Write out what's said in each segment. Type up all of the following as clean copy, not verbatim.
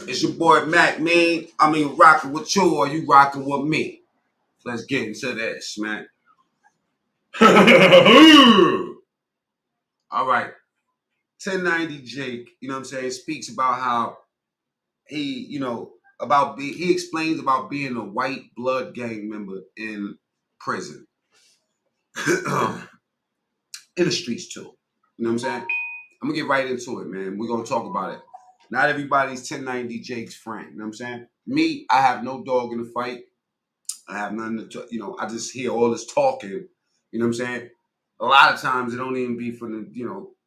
It's your boy MacMean. I mean, rocking with you or you rocking with me? Let's get into this, man. All right. 1090 Jake, you know what I'm saying, speaks about how he, he explains about being a white blood gang member in prison. In the streets too. You know what I'm saying? I'm gonna get right into it, man. We're gonna talk about it. Not everybody's 1090 Jake's friend. You know what I'm saying? Me, I have no dog in the fight. I have nothing to, I just hear all this talking. You know what I'm saying? A lot of times it don't even be from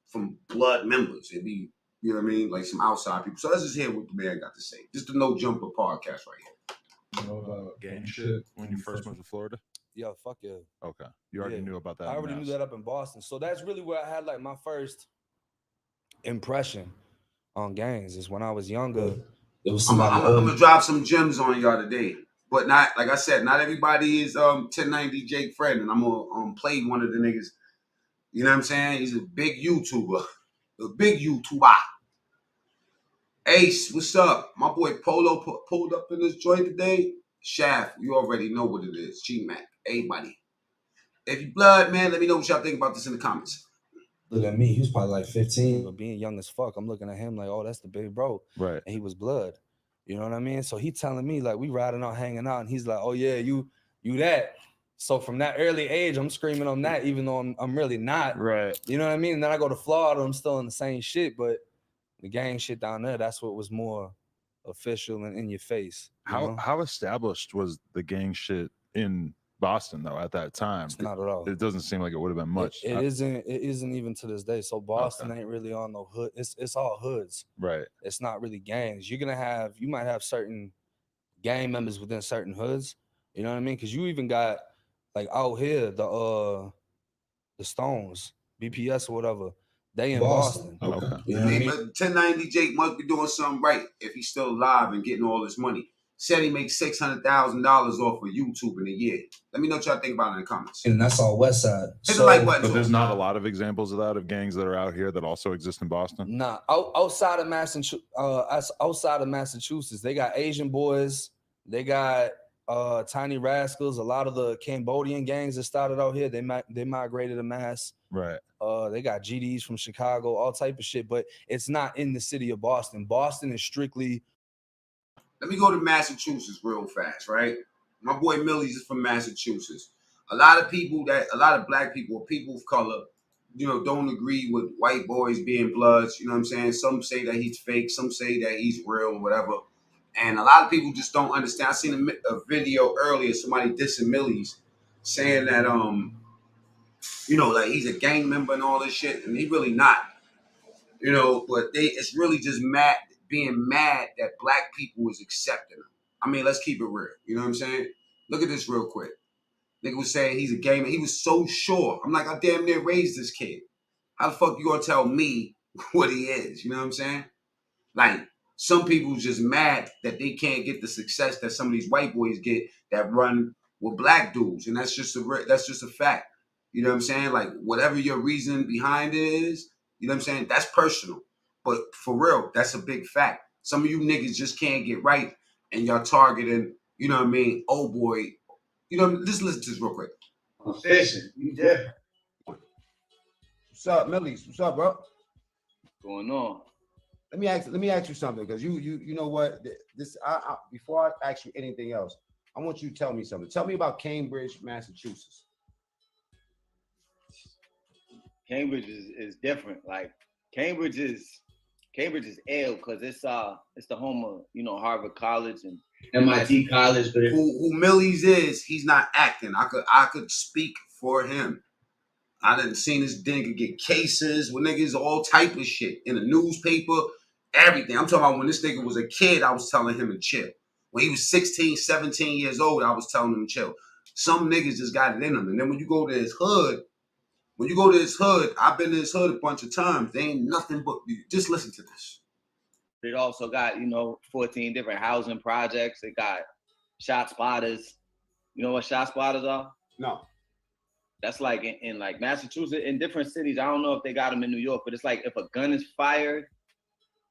from blood members. It be, you know what I mean, like some outside people. So let's just hear what the man got to say. Just the No Jumper podcast right here. You know about gang shit when you first moved to Florida? Yeah, fuck yeah. Okay. You already knew about that. I already knew that up in Boston. So that's really where I had like my first impression on gangs is when I was younger. It was I'm gonna drop some gems on y'all today. But not, like I said, not everybody is 1090 Jake friend. And I'm gonna play one of the niggas. You know what I'm saying? He's a big YouTuber. A big YouTuber. Ace, what's up? My boy Polo pulled up in this joint today. Shaft, you already know what it is. G-Mac. Hey, buddy. If you blood, man, let me know what y'all think about this in the comments. Look at me. He was probably like 15. But being young as fuck, I'm looking at him like, oh, that's the big bro. Right. And he was blood. You know what I mean? So he telling me, like, we riding out, hanging out. And he's like, oh, yeah, you that. So from that early age, I'm screaming on that, even though I'm really not. Right. You know what I mean? And then I go to Florida, I'm still in the same shit. But the gang shit down there, that's what was more official and in your face. How established was the gang shit in Boston though at that time? It's not at all. It doesn't seem like it would have been much. It isn't even to this day. So Boston ain't really on no hood. It's all hoods. Right. It's not really gangs. You might have certain gang members within certain hoods. You know what I mean? Because you even got like out here the Stones, BPS or whatever. They in Boston. Okay. You know what I mean? 1090 Jake must be doing something right if he's still alive and getting all this money. Said he makes $600,000 off of YouTube in a year. Let me know what y'all think about it in the comments. And that's all West Side. Hit the like button. But there's not a lot of examples of that, of gangs that are out here that also exist in Boston. Nah, outside of Massachusetts, they got Asian boys. They got Tiny Rascals. A lot of the Cambodian gangs that started out here, they migrated to Mass. Right. They got GDs from Chicago, all type of shit, but it's not in the city of Boston. Boston is strictly. Let me go to Massachusetts real fast, right? My boy Millie's is from Massachusetts. A lot of black people or people of color, don't agree with white boys being bloods. You know what I'm saying? Some say that he's fake. Some say that he's real or whatever. And a lot of people just don't understand. I seen a video earlier, somebody dissing Millie's, saying that, like he's a gang member and all this shit, and he really not. But it's really just being mad that black people is accepting him. I mean, let's keep it real. You know what I'm saying? Look at this real quick. Nigga was saying he's a gamer. He was so sure. I'm like, I damn near raised this kid. How the fuck you gonna tell me what he is? You know what I'm saying? Like, some people just mad that they can't get the success that some of these white boys get that run with black dudes, and that's just a fact. You know what I'm saying? Like, whatever your reason behind it is, you know what I'm saying? That's personal. But for real, that's a big fact. Some of you niggas just can't get right, and y'all targeting, you know what I mean, old boy. Just listen to this real quick. Confrontation. You there? What's up, Millies? What's up, bro? What's going on? Let me ask you something, because you know what? Before I ask you anything else, I want you to tell me something. Tell me about Cambridge, Massachusetts. Cambridge is different. Like Cambridge is ill because it's the home of Harvard College and MIT College. But who Millie's is, he's not acting. I could speak for him. I done seen this nigga get cases with niggas, all type of shit in the newspaper, everything. I'm talking about when this nigga was a kid, I was telling him to chill. When he was 16, 17 years old, I was telling him to chill. Some niggas just got it in them. And then when you go to his hood, I've been to his hood a bunch of times. They ain't nothing but, just listen to this. It also got, 14 different housing projects. It got shot spotters. You know what shot spotters are? No. That's like in like Massachusetts, in different cities. I don't know if they got them in New York, but it's like if a gun is fired,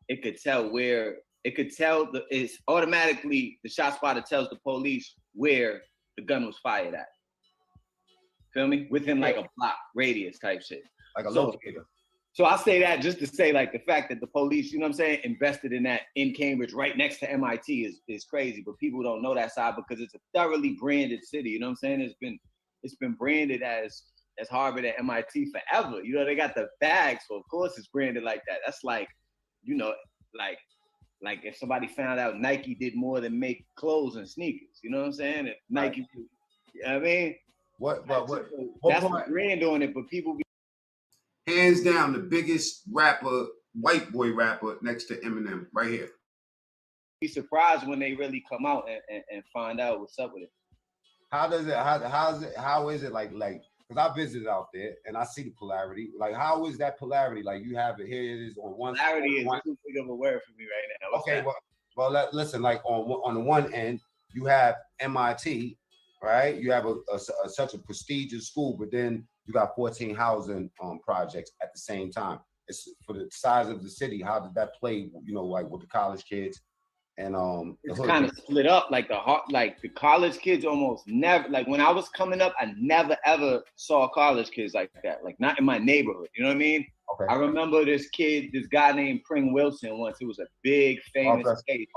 it could tell where it could tell it's automatically the shot spotter tells the police where the gun was fired at. Feel me? Within like a block radius type shit. Like a locator. So I say that just to say like the fact that the police, you know what I'm saying, invested in that in Cambridge right next to MIT is crazy, but people don't know that side because it's a thoroughly branded city. You know what I'm saying? It's been branded as Harvard and MIT forever. You know, they got the bags, so of course it's branded like that. That's like, you know, like if somebody found out Nike did more than make clothes and sneakers, you know what I'm saying? If Nike, you know what I mean? What That's the brand on it, but people be hands down the biggest rapper, white boy rapper next to Eminem, right here. Be surprised when they really come out and find out what's up with it. How is it like because I visited out there and I see the polarity. Like, how is that polarity? Like, you have it here, it is on one. Polarity is too big of a word for me right now. What's okay, that? well, listen. Like on the one end, you have MIT, right? You have such a prestigious school, but then you got 14 housing projects at the same time. It's for the size of the city. How did that play? You know, like with the college kids. And it's kind of split up. Like the college kids almost never, like when I was coming up, I never ever saw college kids like that. Like not in my neighborhood. You know what I mean? Okay. I remember this guy named Pring Wilson once. It was a big famous case.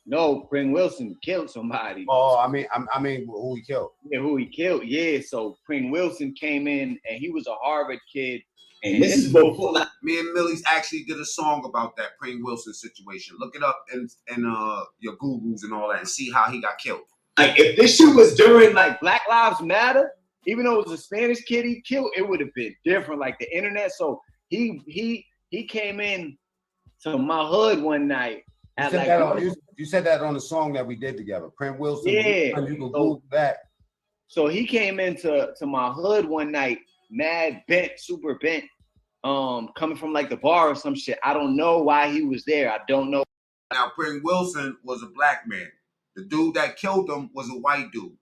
No, Pring Wilson killed somebody. Oh, I mean, who he killed? Yeah, who he killed. Yeah. So Pring Wilson came in, and he was a Harvard kid. And this is before me and Millie's actually did a song about that Pring Wilson situation. Look it up in your Googles and all that and see how he got killed. Like if this shit was during like Black Lives Matter, even though it was a Spanish kid he killed, it would have been different. Like the internet. So he came in to my hood one night. You said that on the song that we did together. Pring Wilson. Yeah. You can Google that. So he came into my hood one night, mad bent, super bent. Coming from like the bar or some shit. I don't know why he was there. I don't know. Now, Pring Wilson was a black man. The dude that killed him was a white dude.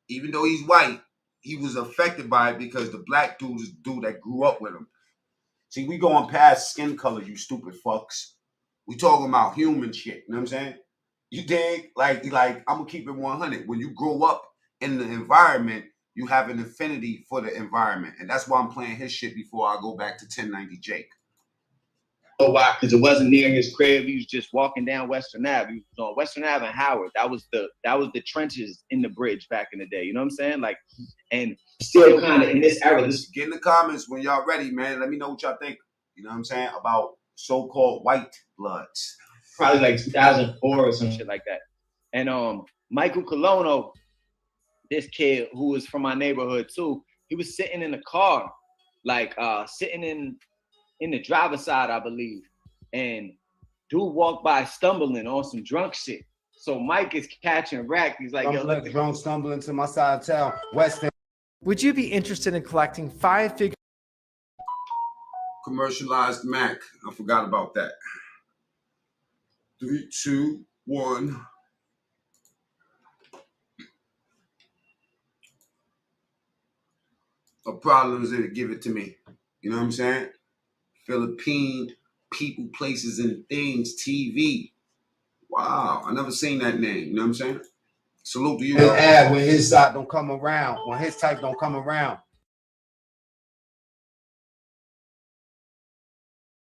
Even though he's white, he was affected by it because the black dude is the dude that grew up with him. See, we going past skin color, you stupid fucks. We talking about human shit, you know what I'm saying? You dig? Like I'm gonna keep it 100. When you grow up in the environment, you have an affinity for the environment. And that's why I'm playing his shit before I go back to 1090 Jake. Oh, why? Because it wasn't near his crib. He was just walking down Western Ave. He was on Western Ave and Howard. That was the trenches in the bridge back in the day. You know what I'm saying? Like, and still kind of in this era. Get in the comments when y'all ready, man. Let me know what y'all think. You know what I'm saying? About so-called white bloods. Probably like 2004 or some shit like that. And Michael Colono, this kid who was from my neighborhood too, he was sitting in the car, like sitting in the driver's side, I believe. And dude walked by stumbling on some drunk shit. So Mike is catching wreck. He's like, yo, drunk stumbling to my side of town, Weston. Would you be interested in collecting 5-figure commercialized Mac? I forgot about that. 3, 2, 1. A problem is to give it to me. You know what I'm saying? Philippine people, places, and things, TV. Wow, I never seen that name. You know what I'm saying? Salute to you. And when his side don't come around, when his type don't come around.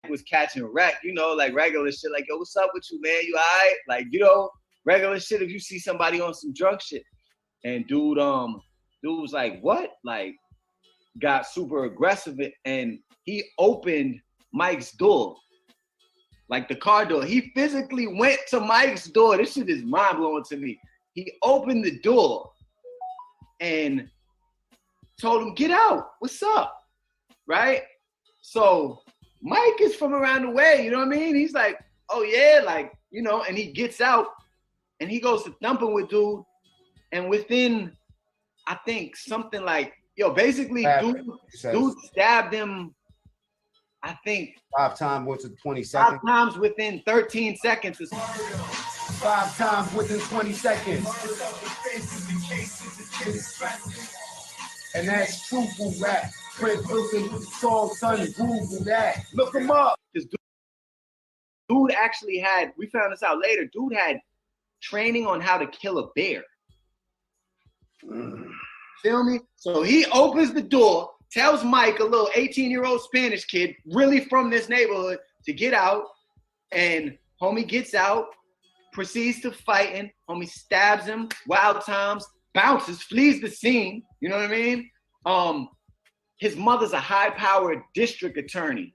Was catching wreck, you know, like regular shit. Like, yo, what's up with you, man? You all right? Like, you know, regular shit. If you see somebody on some drunk shit, and dude was like, what? Like, got super aggressive, and he opened Mike's door, like the car door. He physically went to Mike's door. This shit is mind blowing to me. He opened the door and told him, get out. What's up? Right? So Mike is from around the way, you know what I mean? He's like, oh yeah, like, you know, and he gets out and he goes to thumping with dude. And within, I think something like, basically dude stabbed him, I think 5 times within 20 seconds. 5 times within 13 seconds. 5 times within 20 seconds. And that's truthful rap. Prince Wilson with the song, son, Google that. Look him up. Dude actually had, we found this out later, dude had training on how to kill a bear. Feel me? So he opens the door, tells Mike, a little 18-year-old Spanish kid, really from this neighborhood, to get out. And homie gets out, proceeds to fighting. Homie stabs him, wild times, bounces, flees the scene. You know what I mean? His mother's a high-powered district attorney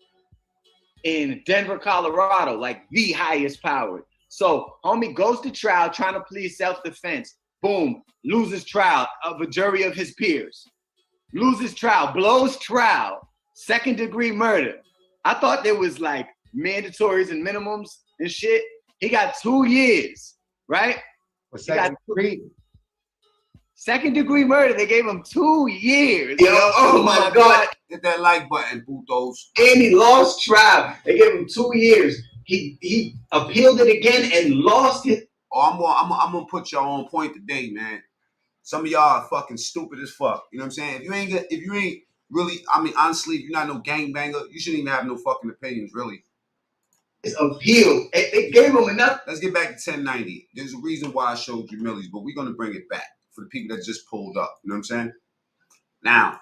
in Denver, Colorado, like the highest powered. So homie goes to trial trying to plead self-defense. Boom, loses trial of a jury of his peers. Loses trial, blows trial, second-degree murder. I thought there was like mandatories and minimums and shit. He got 2 years, right? For second-degree? Second-degree murder, they gave him 2 years. Yo, oh my God. Hit that like button, putos. And he lost trial. They gave him 2 years. He appealed it again and lost it. Oh, I'm gonna put y'all on point today, man. Some of y'all are fucking stupid as fuck. You know what I'm saying? If you ain't really, I mean, honestly, if you're not no gangbanger, you shouldn't even have no fucking opinions, really. It's appeal. They gave him enough. Let's get back to 1090. There's a reason why I showed you Millie's, but we're gonna bring it back for the people that just pulled up. You know what I'm saying? Now,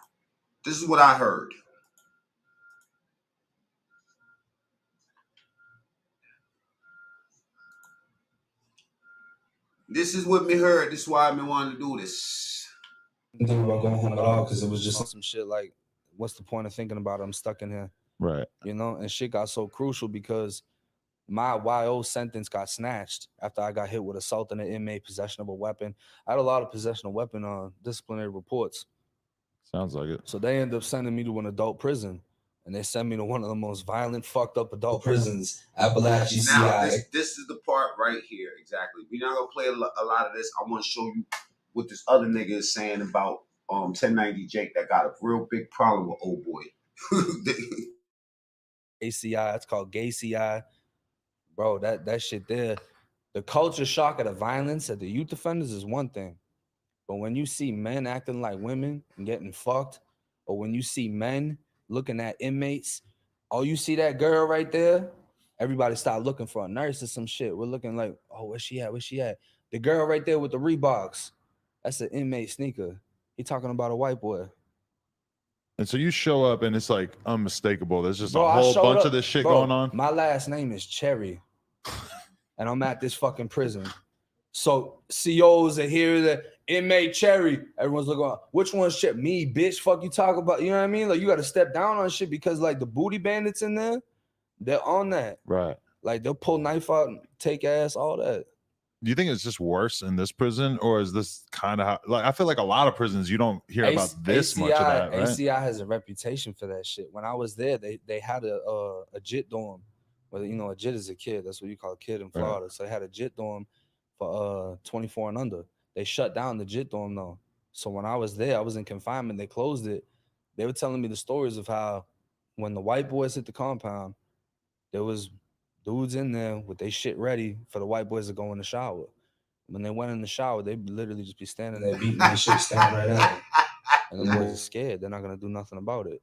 this is what I heard. This is what me heard. This is why I've been wanting to do this. I didn't think about going home at all because it was just some shit like, what's the point of thinking about it? I'm stuck in here. Right. You know, and shit got so crucial because my YO sentence got snatched after I got hit with assaulting an inmate, possession of a weapon. I had a lot of possession of weapon on disciplinary reports. Sounds like it. So they ended up sending me to an adult prison. And they sent me to one of the most violent, fucked up adult prisons, Appalachia Now, CI. this is the part right here, exactly. We're not going to play a lot of this. I want to show you what this other nigga is saying about 1090 Jake that got a real big problem with old boy. ACI, it's called gay CI. Bro, that shit there. The culture shock of the violence at the youth offenders is one thing. But when you see men acting like women and getting fucked, or when you see men looking at inmates, oh, you see that girl right there? Everybody start looking for a nurse or some shit. We're looking like, oh, where's she at? Where's she at? The girl right there with the Reeboks, that's an inmate sneaker. He talking about a white boy. And so you show up and it's like unmistakable. There's just Bro, a whole bunch of this shit going on. My last name is Cherry. And I'm at this fucking prison. So COs are here, the inmate Cherry. Everyone's looking, which one's Cherry? Me, bitch, fuck you talk about, you know what I mean? Like, you got to step down on shit because, like, the booty bandits in there, they're on that. Right. Like, they'll pull knife out and take ass, all that. Do you think it's just worse in this prison, or is this kind of like, I feel like a lot of prisons you don't hear about this much of that, right? ACI has a reputation for that shit. When I was there, they had a JIT dorm. Well, you know, a JIT is a kid. That's what you call a kid in Florida. Right. So they had a JIT dorm for 24 and under. They shut down the JIT dorm though. So when I was there, I was in confinement. They closed it. They were telling me the stories of how when the white boys hit the compound, there was dudes in there with their shit ready for the white boys to go in the shower. When they went in the shower, they literally just be standing there beating their shit, standing right at them. And the boys are scared. They're not gonna do nothing about it.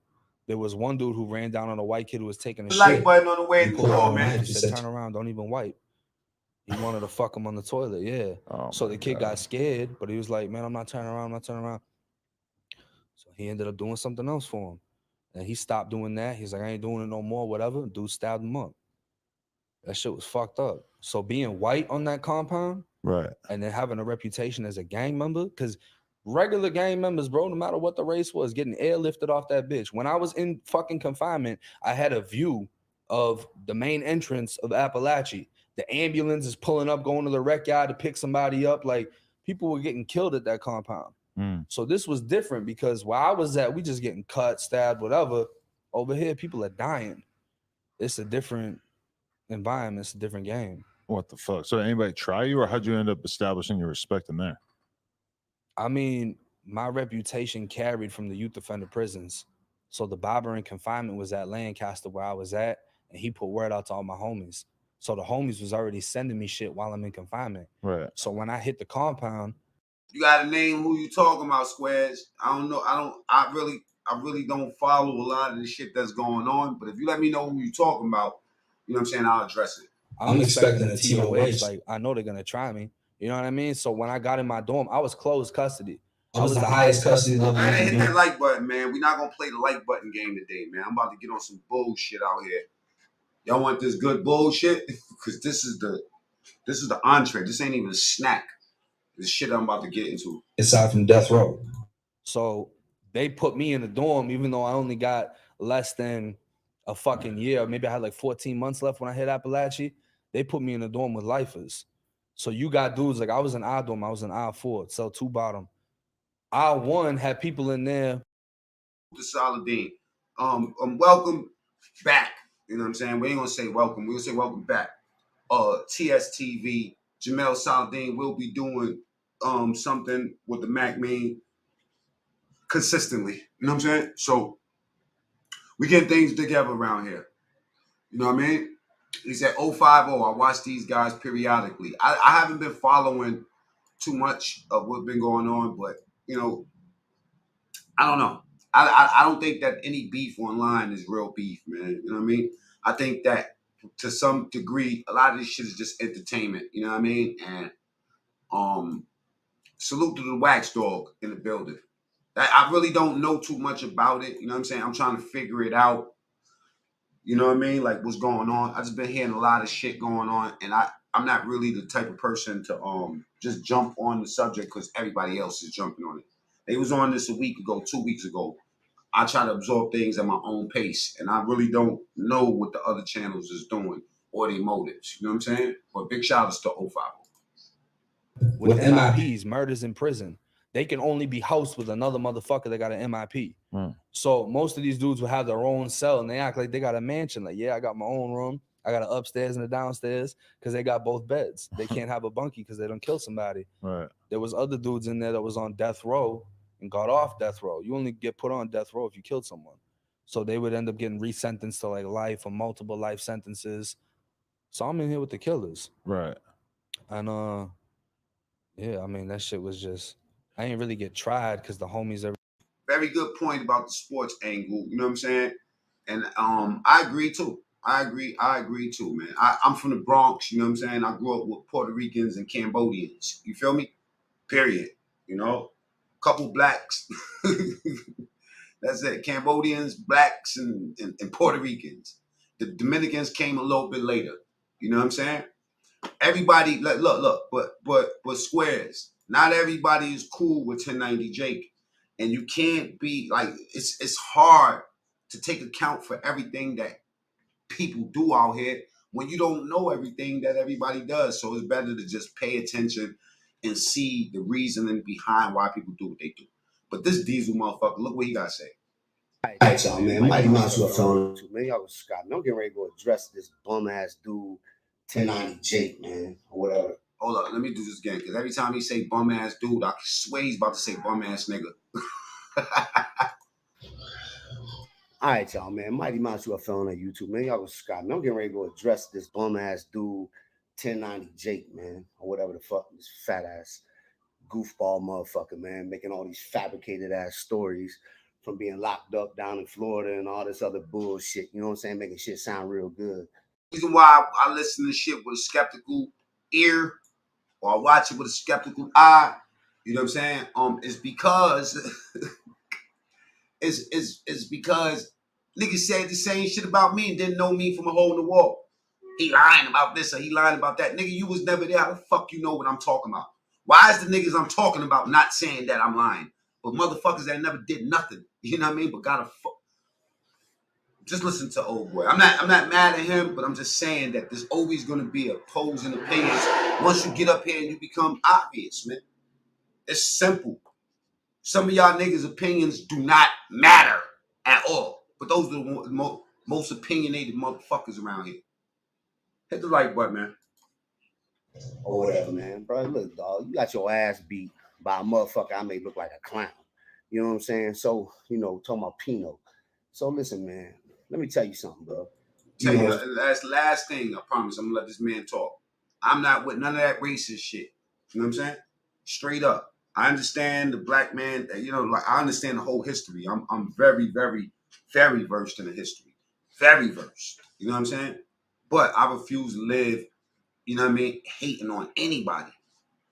There was one dude who ran down on a white kid who was taking a shit. Like button on the way to the door, man. He said, "Turn around, don't even wipe." He wanted to fuck him on the toilet, yeah. Oh, so the kid got scared, but he was like, "Man, I'm not turning around, I'm not turning around." So he ended up doing something else for him. And he stopped doing that. He's like, "I ain't doing it no more," whatever. Dude stabbed him up. That shit was fucked up. So being white on that compound, right, and then having a reputation as a gang member, because regular gang members, bro, no matter what the race was, getting airlifted off that bitch. When I was in fucking confinement, I had a view of the main entrance of Appalachia. The ambulance is pulling up, going to the rec yard to pick somebody up. Like, people were getting killed at that compound. So this was different because where I was at, we just getting cut, stabbed, whatever. Over here, people are dying. It's a different environment. It's a different game. What the fuck? So did anybody try you, or how'd you end up establishing your respect in there? I mean, my reputation carried from the youth offender prisons. So the barber in confinement was at Lancaster where I was at, and he put word out to all my homies. So the homies was already sending me shit while I'm in confinement. Right. So when I hit the compound, you gotta name who you talking about, Squares. I don't know. I really don't follow a lot of the shit that's going on. But if you let me know who you talking about, you know what I'm saying, I'll address it. I'm expecting a TOH. Like, I know they're gonna try me. You know what I mean? So when I got in my dorm, I was closed custody. I was the highest custody level. I hit that like button, man. We're not gonna play the like button game today, man. I'm about to get on some bullshit out here. Y'all want this good bullshit? Because this is the entree. This ain't even a snack. This shit I'm about to get into. Aside from death row. So they put me in the dorm, even though I only got less than a fucking year. Maybe I had like 14 months left when I hit Appalachia. They put me in the dorm with lifers. So you got dudes like I was in I dorm, I was in I4, cell 2 bottom. I1 had people in there. The Saladin. Welcome back. You know what I'm saying? We ain't gonna say welcome. We're gonna say welcome back. TSTV. Jamel Saladin will be doing something with the MacMean consistently. You know what I'm saying? So we get things together around here. You know what I mean? He said 050. I watch these guys periodically. I haven't been following too much of what's been going on, but you know, I don't know. I don't think that any beef online is real beef, man. You know what I mean? I think that to some degree, a lot of this shit is just entertainment. You know what I mean? And salute to the wax dog in the building. I really don't know too much about it. You know what I'm saying? I'm trying to figure it out. You know what I mean? Like what's going on. I just been hearing a lot of shit going on, and I'm not really the type of person to just jump on the subject because everybody else is jumping on it. They was on this a week ago, 2 weeks ago. I try to absorb things at my own pace, and I really don't know what the other channels is doing or their motives. You know what I'm saying? But big shout outs to 050. With MIPs, murders in prison, they can only be housed with another motherfucker that got an MIP. So most of these dudes will have their own cell, and they act like they got a mansion. Like, yeah, I got my own room. I got an upstairs and a downstairs because they got both beds. They can't have a bunkie because they don't kill somebody. Right. There was other dudes in there that was on death row and got off death row. You only get put on death row if you killed someone. So they would end up getting resentenced to like life or multiple life sentences. So I'm in here with the killers. Right. And yeah, I mean, that shit was just, I ain't really get tried because the homies are. Very good point about the sports angle. You know what I'm saying? And I agree too. I agree too, man. I'm from the Bronx. You know what I'm saying? I grew up with Puerto Ricans and Cambodians. You feel me? Period. You know, couple blacks. That's it. Cambodians, blacks, and Puerto Ricans. The Dominicans came a little bit later. You know what I'm saying? Everybody, look, but squares. Not everybody is cool with 1090 Jake, and you can't be like it's hard to take account for everything that people do out here when you don't know everything that everybody does. So it's better to just pay attention and see the reasoning behind why people do what they do. But this Diesel motherfucker, look what he got to say. All right, y'all, man. Mighty Mouse was on. Man, y'all was Scott. Man, I'm getting ready to go address this bum ass dude, 1090 Jake, man, or whatever. Hold up, let me do this again, because every time he say bum ass dude, I swear he's about to say bum ass nigga. All right, y'all, man. Mighty Mouse was on YouTube, man. Y'all was Scott. Man, I'm getting ready to go address this bum ass dude, 1090 Jake, man, or whatever the fuck, this fat ass goofball motherfucker, man, making all these fabricated ass stories from being locked up down in Florida and all this other bullshit. You know what I'm saying? Making shit sound real good. The reason why I listen to shit with a skeptical ear or I watch it with a skeptical eye, you know what I'm saying? Is because it's because niggas said the same shit about me and didn't know me from a hole in the wall. He lying about this or he lying about that. Nigga, you was never there. How the fuck you know what I'm talking about? Why is the niggas I'm talking about not saying that I'm lying? But motherfuckers that never did nothing, you know what I mean? But gotta just listen to old boy. I'm not mad at him, but I'm just saying that there's always gonna be opposing opinions once you get up here and you become obvious, man. It's simple. Some of y'all niggas' opinions do not matter at all. But those are the most opinionated motherfuckers around here. Hit the like button, man. Or whatever, man. Bro, look, dog, you got your ass beat by a motherfucker I made look like a clown. You know what I'm saying? So, you know, talking about Pino. So listen, man, let me tell you something, bro. Tell you last thing, I promise. I'm gonna let this man talk. I'm not with none of that racist shit. You know what I'm saying? Straight up. I understand the black man, you know, like I understand the whole history. I'm very, very, very versed in the history. Very versed. You know what I'm saying? But I refuse to live, you know what I mean, hating on anybody.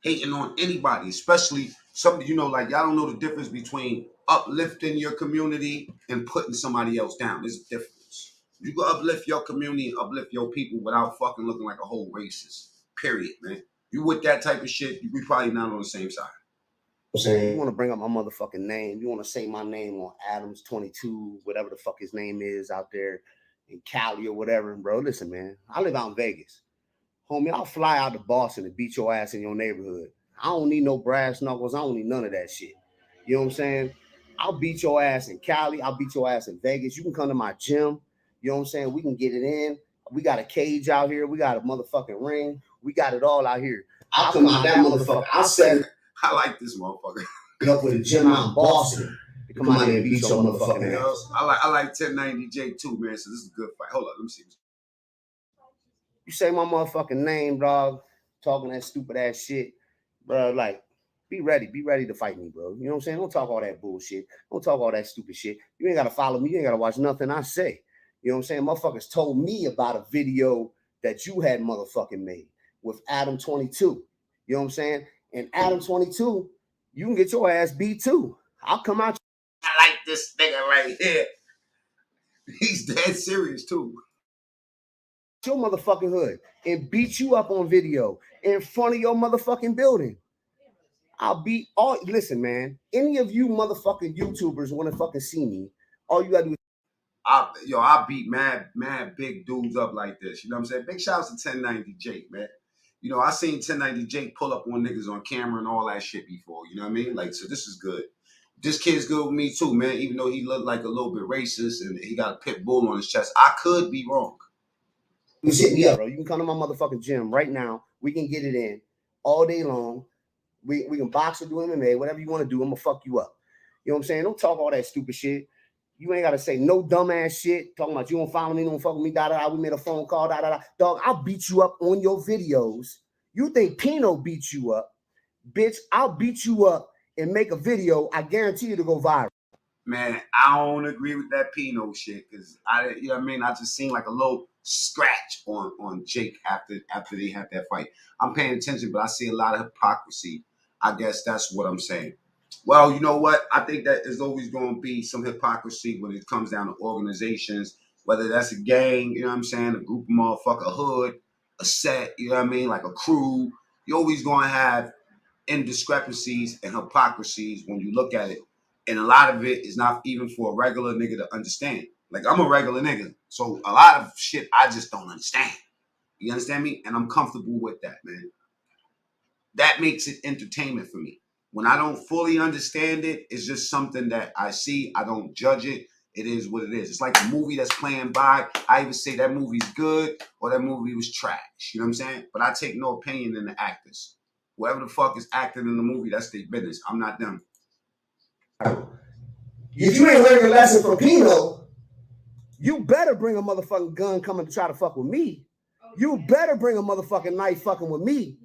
Hating on anybody, especially some, you know, like y'all don't know the difference between uplifting your community and putting somebody else down. There's a difference. You can uplift your community and uplift your people without fucking looking like a whole racist. Period, man. You with that type of shit, we probably not on the same side. You want to bring up my motherfucking name. You want to say my name on Adams 22, whatever the fuck his name is out there in Cali or whatever. Bro, listen, man. I live out in Vegas. Homie, I'll fly out to Boston and beat your ass in your neighborhood. I don't need no brass knuckles. I don't need none of that shit. You know what I'm saying? I'll beat your ass in Cali. I'll beat your ass in Vegas. You can come to my gym. You know what I'm saying? We can get it in. We got a cage out here. We got a motherfucking ring. We got it all out here. I'll come out that motherfucker. I'll set it. I like this motherfucker. Up with a gym out in Boston. Come out here and beat your motherfucking ass. I like 1090 J too, man. So this is a good fight. Hold on, let me see. You say my motherfucking name, dog, talking that stupid ass shit, bro. Like, be ready to fight me, bro. You know what I'm saying? Don't talk all that bullshit. Don't talk all that stupid shit. You ain't gotta follow me. You ain't gotta watch nothing I say. You know what I'm saying? Motherfuckers told me about a video that you had motherfucking made with Adam 22. You know what I'm saying? And Adam 22, you can get your ass beat too. I'll come out. I like this nigga right here. He's dead serious too. Your motherfucking hood and beat you up on video in front of your motherfucking building. I'll beat all. Listen, man. Any of you motherfucking YouTubers want to fucking see me? All you gotta do is I beat mad big dudes up like this. You know what I'm saying? Big shouts to 1090 Jake, man. You know, I seen 1090 Jake pull up on niggas on camera and all that shit before. You know what I mean? Like, so this is good. This kid's good with me too, man. Even though he looked like a little bit racist and he got a pit bull on his chest, I could be wrong. You hit me up, bro. You can come to my motherfucking gym right now. We can get it in all day long. We can box or do MMA, whatever you want to do. I'm gonna fuck you up. You know what I'm saying? Don't talk all that stupid shit. You ain't gotta say no dumbass shit. Talking about you don't follow me, don't fuck with me, da da da. We made a phone call, da da da. Dog, I'll beat you up on your videos. You think Pino beat you up, bitch? I'll beat you up and make a video. I guarantee you to go viral. Man, I don't agree with that Pino shit because you know what I mean. I just seen like a little scratch on Jake after they had that fight. I'm paying attention, but I see a lot of hypocrisy. I guess that's what I'm saying. Well, you know what? I think that there's always going to be some hypocrisy when it comes down to organizations, whether that's a gang, you know what I'm saying, a group of motherfucker, a hood, a set, you know what I mean, like a crew. You're always going to have indiscrepancies and hypocrisies when you look at it. And a lot of it is not even for a regular nigga to understand. Like, I'm a regular nigga, so a lot of shit I just don't understand. You understand me? And I'm comfortable with that, man. That makes it entertainment for me. When I don't fully understand it, it's just something that I see. I don't judge it. It is what it is. It's like a movie that's playing by. I even say that movie's good or that movie was trash. You know what I'm saying? But I take no opinion in the actors. Whoever the fuck is acting in the movie, that's their business. I'm not them. If you ain't learned a lesson from Pino, you better bring a motherfucking gun coming to try to fuck with me. You better bring a motherfucking knife fucking with me.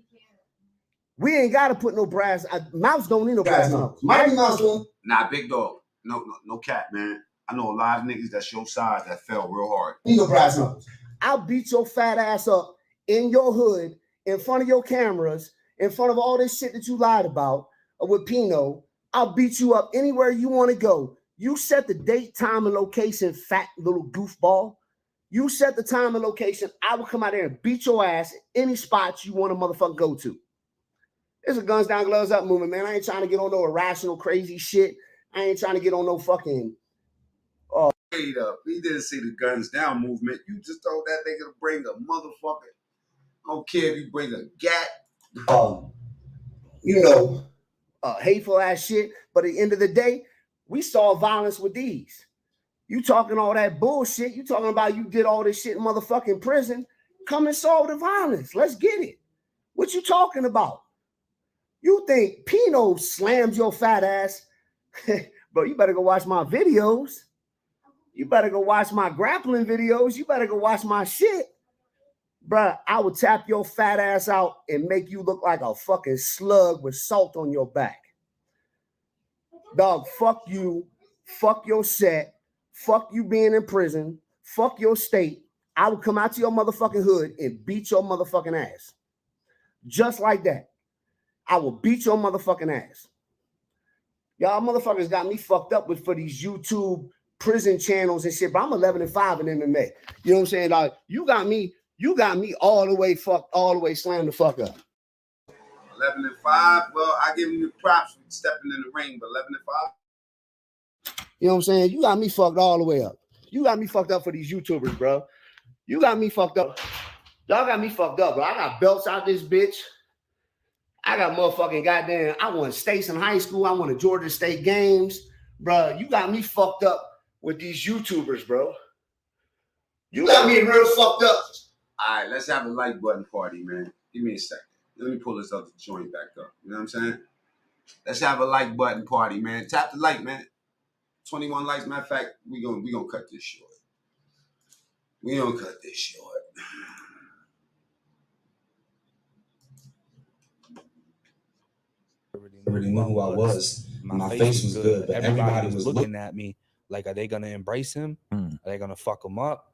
We ain't got to put no brass. Mouse don't need no brass knuckles. Mighty Mouse don't. Nah, big dog. No cat, man. I know a lot of niggas that show size that fell real hard. Need no brass knuckles. I'll beat your fat ass up in your hood, in front of your cameras, in front of all this shit that you lied about with Pino. I'll beat you up anywhere you want to go. You set the date, time, and location, fat little goofball. You set the time and location. I will come out there and beat your ass any spots you want to motherfucker go to. It's a guns down, gloves up movement, man. I ain't trying to get on no irrational, crazy shit. I ain't trying to get on no fucking. Wait up. We didn't see the guns down movement. You just told that nigga to bring a motherfucker. I don't care if you bring a gat. Hateful ass shit. But at the end of the day, we saw violence with these. You talking all that bullshit. You talking about you did all this shit in motherfucking prison. Come and solve the violence. Let's get it. What you talking about? You think Pino slams your fat ass? Bro, you better go watch my videos. You better go watch my grappling videos. You better go watch my shit. Bruh, I would tap your fat ass out and make you look like a fucking slug with salt on your back. Dog, fuck you. Fuck your set. Fuck you being in prison. Fuck your state. I would come out to your motherfucking hood and beat your motherfucking ass. Just like that. I will beat your motherfucking ass. Y'all motherfuckers got me fucked up with for these YouTube prison channels and shit, but I'm 11-5 in MMA. You know what I'm saying? Like, you got me all the way fucked, all the way slammed the fuck up. 11-5. Well, I give you the props for stepping in the ring, but 11-5. You know what I'm saying? You got me fucked all the way up. You got me fucked up for these YouTubers, bro. You got me fucked up. Y'all got me fucked up, bro. I got belts out this bitch. I got motherfucking goddamn. I won states in high school. I won the Georgia State games, bro. You got me fucked up with these YouTubers, bro. You got me real fucked up. All right, let's have a like button party, man. Give me a second. Let me pull this other joint back up. You know what I'm saying? Let's have a like button party, man. Tap the like, man. 21 likes. Matter of fact, we gonna cut this short. We gonna cut this short. Already knew who I was. My face was good, but everybody was looking at me like, are they gonna embrace him? Are they gonna fuck him up?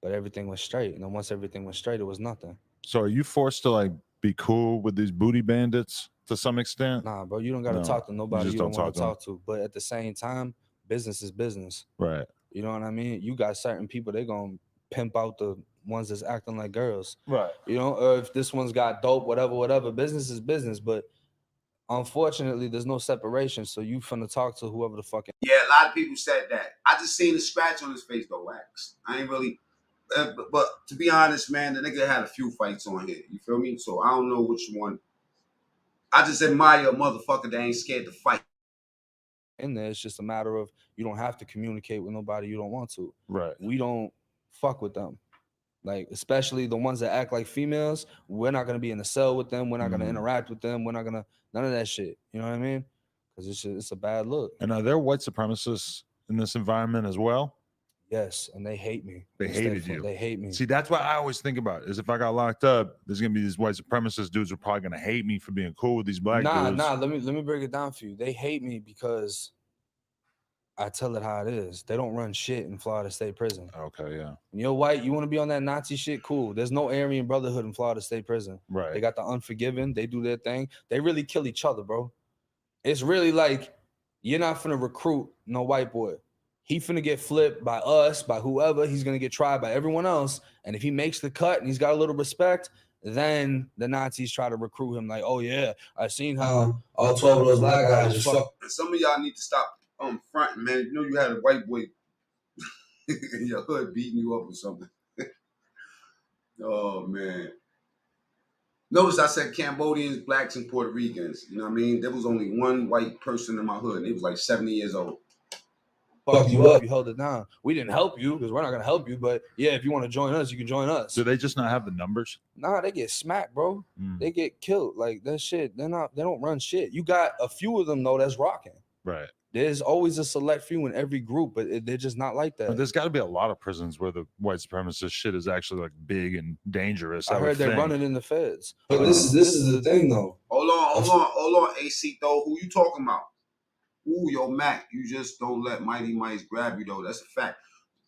But everything was straight. And then once everything was straight, it was nothing. So are you forced to like be cool with these booty bandits to some extent? Nah, bro, you don't gotta talk to nobody you don't want to talk to. But at the same time, business is business. Right. You know what I mean? You got certain people, they gonna pimp out the ones that's acting like girls. Right. You know, or if this one's got dope, whatever, business is business. But unfortunately, there's no separation. So you finna talk to whoever the fuck. Yeah, a lot of people said that. I just seen a scratch on his face, though, wax. I ain't really. But to be honest, man, the nigga had a few fights on here. You feel me? So I don't know which one. I just admire a motherfucker that ain't scared to fight. In there, it's just a matter of you don't have to communicate with nobody you don't want to. Right. We don't fuck with them. Like, especially the ones that act like females, we're not gonna be in the cell with them. We're not gonna interact with them. We're not gonna none of that shit. You know what I mean? Because it's a bad look. And are there white supremacists in this environment as well? Yes, and they hate me. They hated you. They hate me. See, that's what I always think about is if I got locked up, there's gonna be these white supremacist dudes who are probably gonna hate me for being cool with these black dudes. Nah. Let me break it down for you. They hate me because I tell it how it is. They don't run shit in Florida State Prison. Okay, yeah. And you're white, you want to be on that Nazi shit, cool. There's no Aryan Brotherhood in Florida State Prison. Right. They got the Unforgiven. They do their thing. They really kill each other, bro. It's really like you're not finna recruit no white boy. He finna get flipped by us, by whoever. He's gonna get tried by everyone else. And if he makes the cut and he's got a little respect, then the Nazis try to recruit him like, oh yeah, I seen how all 12 of those black guys just fuck. And some of y'all need to stop fronting, man. You know you had a white boy in your hood beating you up or something. Oh man. Notice I said Cambodians, blacks, and Puerto Ricans. You know what I mean? There was only one white person in my hood, and he was like 70 years old. Fuck you up. You held it down. We didn't help you because we're not gonna help you. But yeah, if you want to join us, you can join us. Do they just not have the numbers? Nah, they get smacked, bro. They get killed. Like that shit. They don't run shit. You got a few of them though that's rocking. Right. There's always a select few in every group, but they're just not like that. But there's got to be a lot of prisons where the white supremacist shit is actually like big and dangerous. I heard they're running in the feds. But this is the thing though. Hold on, AC though. Who you talking about? Ooh, yo, Mac, you just don't let Mighty Mice grab you, though. That's a fact.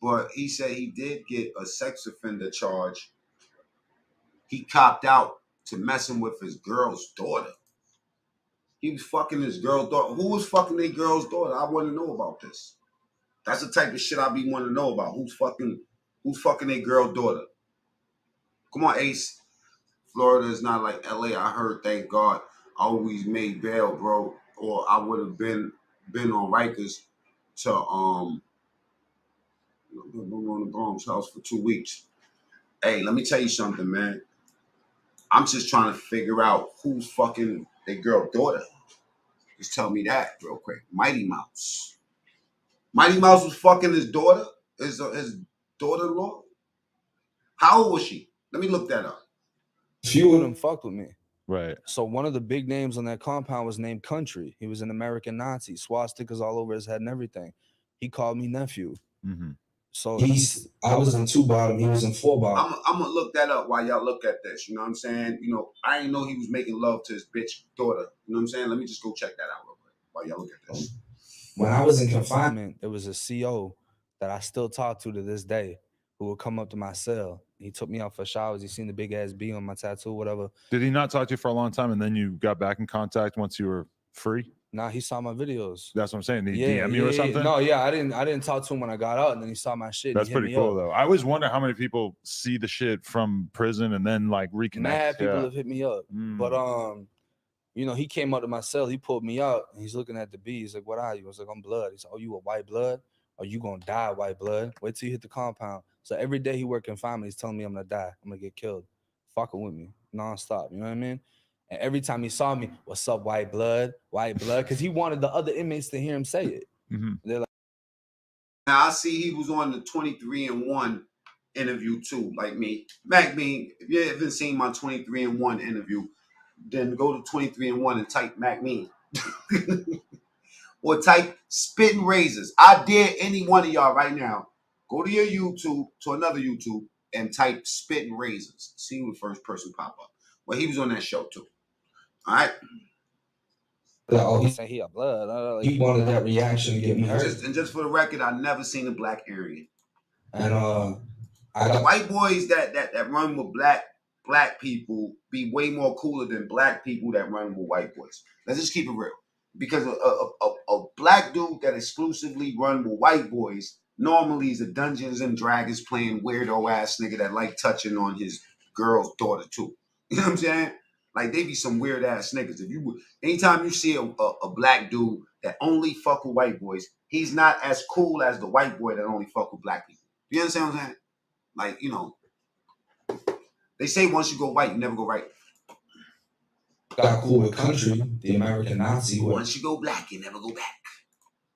But he said he did get a sex offender charge. He copped out to messing with his girl's daughter. He was fucking his girl's daughter. Who was fucking their girl's daughter? I want to know about this. That's the type of shit I be wanting to know about. Who's fucking their girl's daughter? Come on, Ace. Florida is not like LA. I heard, thank God, I always made bail, bro. Or I would have been on Rikers to on the Bronx house for 2 weeks. Hey, let me tell you something, man. I'm just trying to figure out who's fucking their girl daughter. Just tell me that real quick. Mighty Mouse. Mighty Mouse was fucking his daughter, his daughter-in-law. How old was she? Let me look that up. Few of them fucked with me. Right. So one of the big names on that compound was named Country. He was an American Nazi, swastikas all over his head and everything. He called me nephew. Mm-hmm. So I was in 2 bottom, he was in 4 bottom. I'm gonna look that up while y'all look at this. You know what I'm saying? You know, I didn't know he was making love to his bitch daughter. You know what I'm saying? Let me just go check that out real quick while y'all look at this. When I was in confinement, it was a CO that I still talk to this day. who would come up to my cell. He took me out for showers. He seen the big ass B on my tattoo, whatever. Did he not talk to you for a long time and then you got back in contact once you were free? Nah, he saw my videos. That's what I'm saying. Did he DM you or something? No, yeah, I didn't talk to him when I got out, and then he saw my shit. That's and he pretty hit me cool up. though. I always wonder how many people see the shit from prison and then like reconnect. Mad people have hit me up. But you know, he came up to my cell, he pulled me out, and he's looking at the B. He's like, "What are you?" I was like, "I'm blood." He's like, "Oh, you a white blood? Or you gonna die white blood? Wait till you hit the compound." So every day he work confinement, he's telling me I'm gonna die. I'm gonna get killed. Fucking with me nonstop. You know what I mean? And every time he saw me, "What's up, white blood? White blood?" Because he wanted the other inmates to hear him say it. They're like, now I see he was on the 23-and-1 interview too, like me. MacMean, if you haven't seen my 23-and-1 interview, then go to 23-and-1 and type MacMean. Or type spitting razors. I dare any one of y'all right now, go to your YouTube, to another YouTube, and type spitting razors. See who the first person pop up. Well, he was on that show too. All right. Oh, he said he a blood. He wanted that reaction to get me hurt. Just for the record, I've never seen a black Aryan. And white boys that run with black people be way more cooler than black people that run with white boys. Let's just keep it real. Because a black dude that exclusively run with white boys normally is a Dungeons and Dragons playing weirdo ass nigga that like touching on his girl's daughter too. You know what I'm saying? Like they be some weird ass niggas. Anytime you see a black dude that only fuck with white boys, he's not as cool as the white boy that only fuck with black people. You understand what I'm saying? Like, you know, they say once you go white, you never go right. Got cool with Country, the American Nazi. Once you go black, you never go back.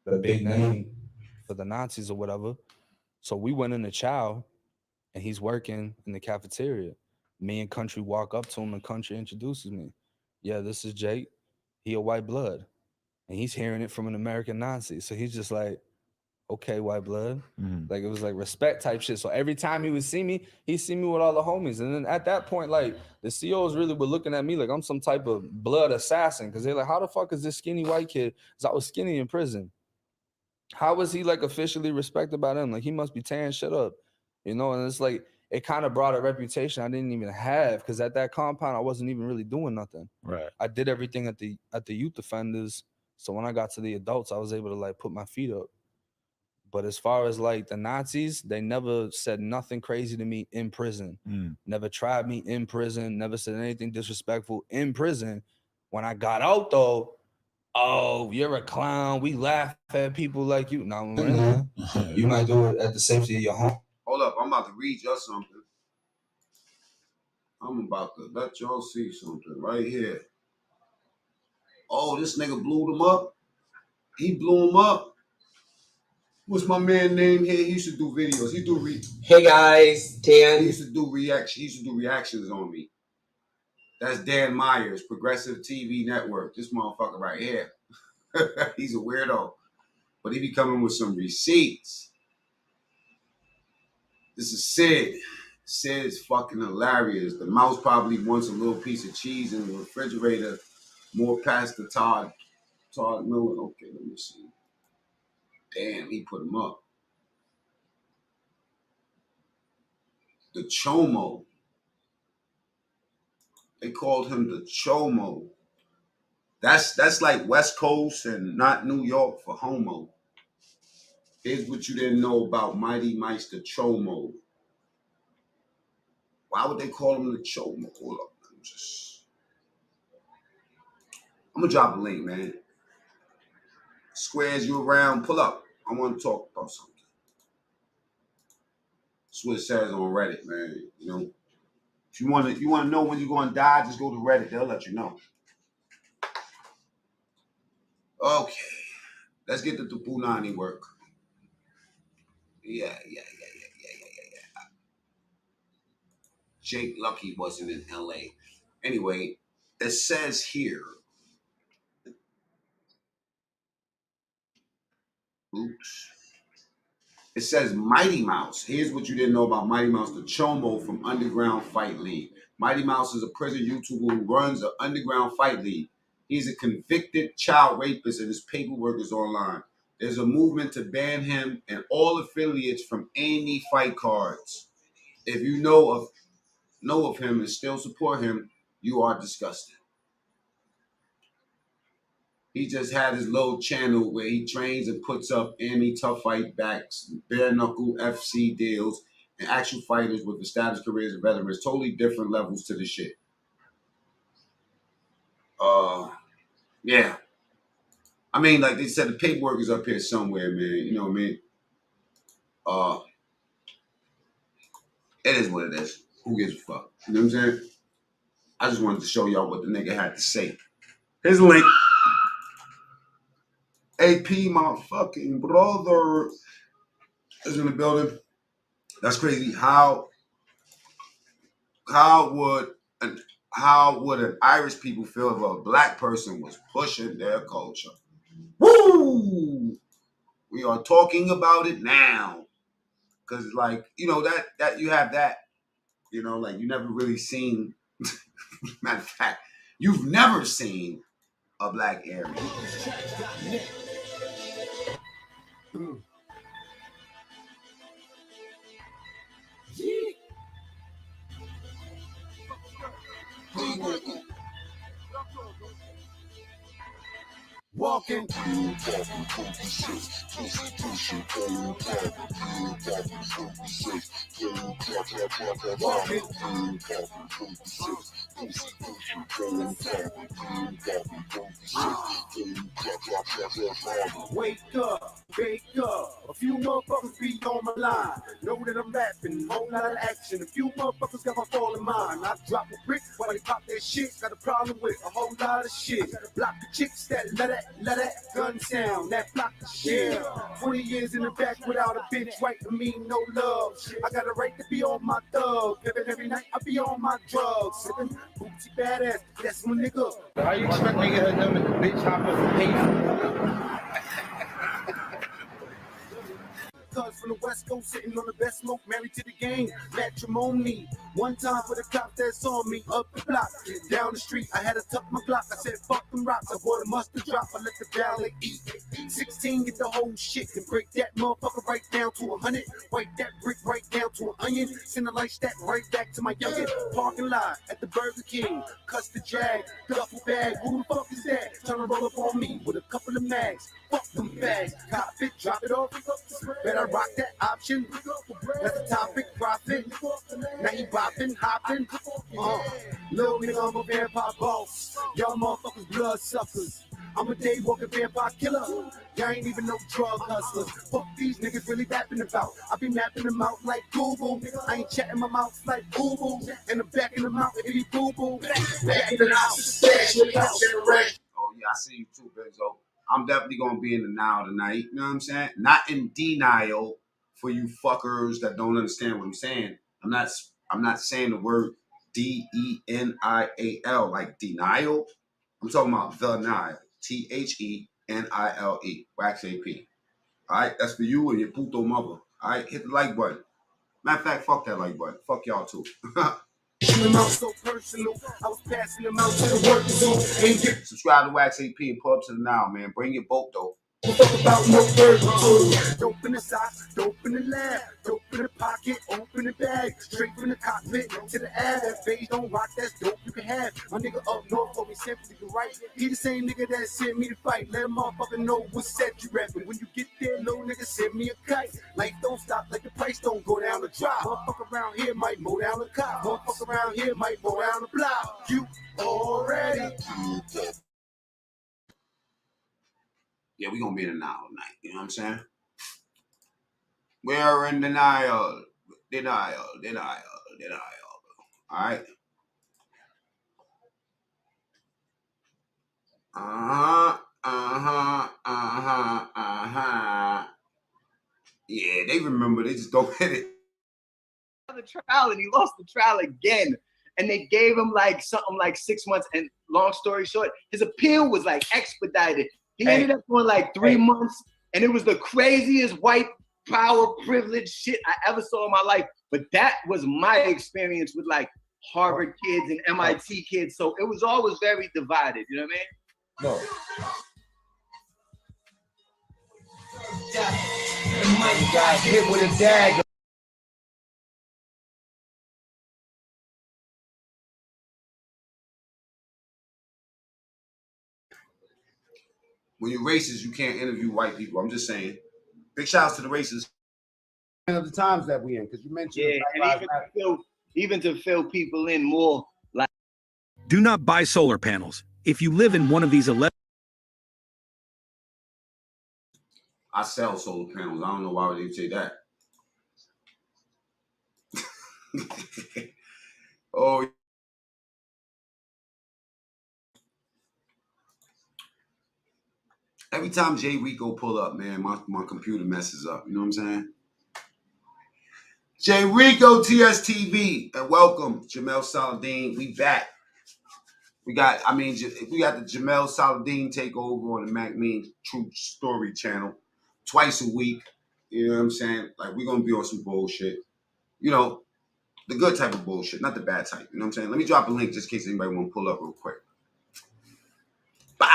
The big name for the Nazis or whatever. So we went in the chow, and he's working in the cafeteria. Me and Country walk up to him, and Country introduces me. Yeah, this is Jake. He a white blood. And he's hearing it from an American Nazi. So he's just like, okay, white blood. Like it was like respect type shit. So every time he would see me, he'd see me with all the homies. And then at that point, like the COs really were looking at me like I'm some type of blood assassin. Cause they're like, how the fuck is this skinny white kid? Cause I was skinny in prison. How was he like officially respected by them? Like he must be tearing shit up, you know? And it's like, it kind of brought a reputation I didn't even have. Cause at that compound, I wasn't even really doing nothing. Right. I did everything at the youth offenders. So when I got to the adults, I was able to like put my feet up. But as far as like the Nazis, they never said nothing crazy to me in prison. Never tried me in prison. Never said anything disrespectful in prison. When I got out though, oh, you're a clown. We laugh at people like you. No, really. You might do it at the safety of your home. Hold up, I'm about to read y'all something. I'm about to let y'all see something right here. Oh, this nigga blew them up. He blew him up. What's my man name here? He used to do videos. He do Hey guys, Dan. He used to do reactions on me. That's Dan Myers, Progressive TV Network. This motherfucker right here. He's a weirdo. But he be coming with some receipts. This is Sid. Sid's fucking hilarious. The mouse probably wants a little piece of cheese in the refrigerator. More past the Todd Miller. Okay, let me see. Damn, he put him up. The Chomo. They called him the Chomo. That's like West Coast and not New York for homo. Here's what you didn't know about Mighty Mice the Chomo. Why would they call him the Chomo? Hold up. I'm gonna drop a link, man. Squares, you around? Pull up. I want to talk about something. That's what it says on Reddit, man. You know, if you want to know when you're going to die, just go to Reddit. They'll let you know. Okay, let's get to the Punani work. Yeah. Jake Lucky wasn't in LA. Anyway, it says here. Oops. It says Mighty Mouse. Here's what you didn't know about Mighty Mouse, the Chomo from Underground Fight League. Mighty Mouse is a prison YouTuber who runs an underground fight league. He's a convicted child rapist and his paperwork is online. There's a movement to ban him and all affiliates from any fight cards. If you know of him and still support him, you are disgusting. He just had his little channel where he trains and puts up any tough fight backs, bare knuckle FC deals, and actual fighters with established careers and veterans. Totally different levels to the shit. Yeah. I mean, like they said, the paperwork is up here somewhere, man. You know what I mean? It is what it is. Who gives a fuck? You know what I'm saying? I just wanted to show y'all what the nigga had to say. Here's a link. AP, my fucking brother, is in the building. That's crazy. How would an Irish people feel if a black person was pushing their culture? Woo! We are talking about it now. Cause like, you know, that you have that, you know, like you never really seen, matter of fact, you've never seen a black Aryan. Walking. Wake up, wake up. A few motherfuckers be on my line. Know that I'm rapping, whole lot of action. A few motherfuckers got my fall in mind. I drop a brick while they pop that shit. Got a problem with a whole lot of shit. Block the chicks that let that gun sound. That block the shit. 20 years in the back without a bitch, right to me, no love. I got a right to be on my thug. Every night I be on my drugs. Sipping booty badass, that's my nigga. How you expect me to get her number? The bitch hop up and pay. Cuz from the West Coast, sitting on the best smoke, married to the game, matrimony. One time for the cops that saw me up the block, down the street. I had to tuck my Glock. I said, fuck them rocks. I bought a mustard drop. I let the valet eat. 16, get the whole shit and break that motherfucker right down to 100. Wipe that brick right down to an onion. Send a light stack right back to my youngin'. Parking lot at the Burger King. Cuss the drag, duffel bag. Who the fuck is that? Trying to roll up on me with a couple of mags. Fuck them bags. Cop it, drop it off. Better rock that option. That's the topic, profit. Now he bopping, hopping. Little nigga, I'm a vampire boss. Y'all motherfuckers blood suckers. I'm a day walking vampire killer. Y'all ain't even no drug hustlers. Fuck these niggas really rapping about. I be mapping them out like Google. I ain't chatting my mouth like Google. And I'm backing them out if he boo-boo. Back in the house. Oh yeah, I see you too, Benzo. I'm definitely gonna be in the now tonight. You know what I'm saying? Not in denial for you fuckers that don't understand what I'm saying. I'm not saying the word DENIAL like denial. I'm talking about the Nile. THENILE. Wax AP. Alright, that's for you and your puto mother. Alright, hit the like button. Matter of fact, fuck that like button. Fuck y'all too. So personal, I was passing them out to the workers zone. Subscribe to Wax AP and pull up to the now, man. Bring your boat though. About no burger. Dope in the socks, dope in the lab, dope in the pocket, open the bag, straight from the cockpit to the ad. That beige don't rock, that's dope you can have. My nigga up north told me simply to right. He the same nigga that sent me to fight. Let a motherfucker know what set you rapping. When you get there, little nigga send me a kite. Life don't stop like the price don't go down the drop. Motherfucker around here might mow down the cop. Motherfucker around here might mow down the block. You already. Yeah, we gonna be in denial tonight. You know what I'm saying? We're in denial. Denial. All right. Yeah, they remember. They just don't hit it. The trial and he lost the trial again. And they gave him like something like 6 months. And long story short, his appeal was like expedited. He ended up going like 3 months. And it was the craziest white power privilege shit I ever saw in my life. But that was my experience with like Harvard kids and MIT kids. So it was always very divided. You know what I mean? No. Got hit with a dagger. When you're racist, you can't interview white people. I'm just saying. Big shouts to the racists. Of the times that we in, because you mentioned even to fill people in more. Like, do not buy solar panels if you live in one of these 11. I sell solar panels. I don't know why would they say that. Oh. Every time Jay Rico pull up, man, my computer messes up. You know what I'm saying? Jay Rico, TSTV, and welcome, Jamel Saladin. We back. We got the Jamel Saladin takeover on the MacMean True Story channel twice a week. You know what I'm saying? Like, we're gonna be on some bullshit. You know, the good type of bullshit, not the bad type. You know what I'm saying? Let me drop a link just in case anybody want to pull up real quick. Bow.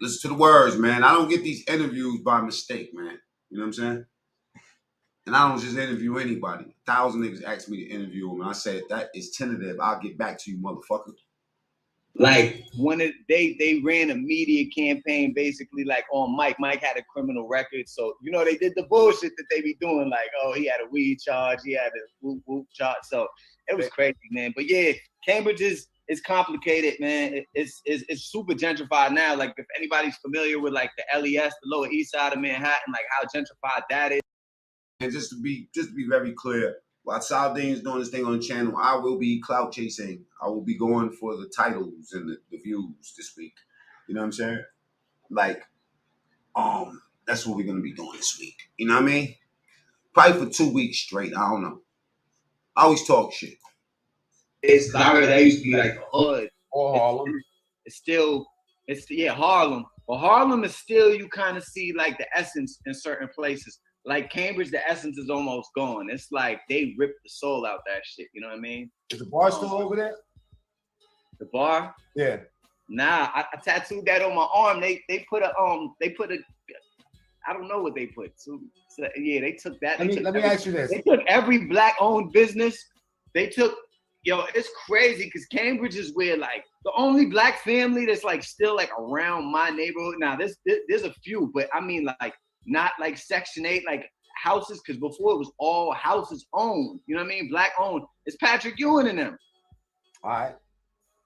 Listen to the words, man. I don't get these interviews by mistake, man. You know what I'm saying? And I don't just interview anybody. 1,000 niggas asked me to interview them. And I said, that is tentative. I'll get back to you, motherfucker. Like, they ran a media campaign basically like on Mike. Mike had a criminal record. So, you know, they did the bullshit that they be doing. Like, oh, he had a weed charge. He had a whoop whoop charge. So it was crazy, man. But yeah, Cambridge is complicated, man. It's super gentrified now. Like, if anybody's familiar with like the LES, the Lower East Side of Manhattan, like how gentrified that is. And just to be very clear, while Saladin's doing this thing on the channel, I will be clout chasing. I will be going for the titles and the views this week. You know what I'm saying? Like, that's what we're gonna be doing this week. You know what I mean? Probably for 2 weeks straight. I don't know. I always talk shit. It's I heard that used to be like the hood. Or Harlem. It's Harlem. But Harlem is still, you kind of see like the essence in certain places. Like Cambridge, the essence is almost gone. It's like they ripped the soul out that shit. You know what I mean? Is the bar still over there? The bar? Yeah. Nah, I tattooed that on my arm. They put a I don't know what they put. So yeah, they took that. Let me ask you this. They took every black-owned business. They took, it's crazy because Cambridge is where like the only black family that's like still like around my neighborhood. Now there's a few, but I mean like not like Section 8 like houses, because before it was all houses owned. You know what I mean? Black owned. It's Patrick Ewing and them. All right.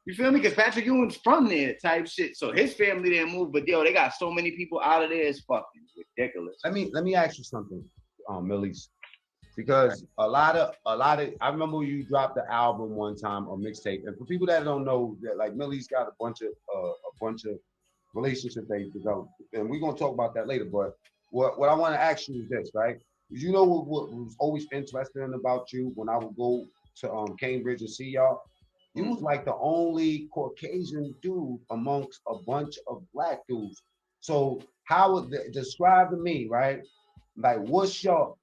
You feel me? Because Patrick Ewing's from there type shit. So his family didn't move, but they got so many people out of there. It's fucking ridiculous. Let me ask you something, Millies. Because a lot of I remember you dropped the album one time or mixtape, and for people that don't know, that like Millie's got a bunch of relationships they've developed, and we're gonna talk about that later. But what I want to ask you is this, right? You know what was always interesting about you when I would go to Cambridge and see y'all? You was like the only Caucasian dude amongst a bunch of black dudes. So how would describe to me, right? Like, what's your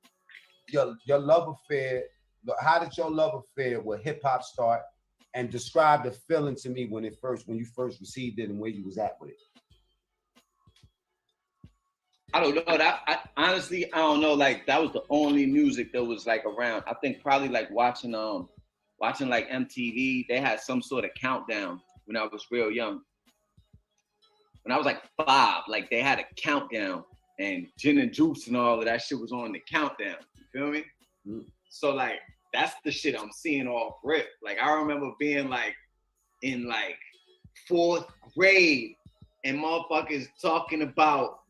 love affair? How did your love affair with hip hop start? And describe the feeling to me when you first received it and where you was at with it. I don't know. Honestly, I don't know. Like, that was the only music that was like around. I think probably like watching like MTV. They had some sort of countdown when I was real young. When I was like 5, like they had a countdown, and Gin and Juice and all of that shit was on the countdown. You feel me? Mm-hmm. So like that's the shit I'm seeing off rip. Like I remember being like in like 4th grade and motherfuckers talking about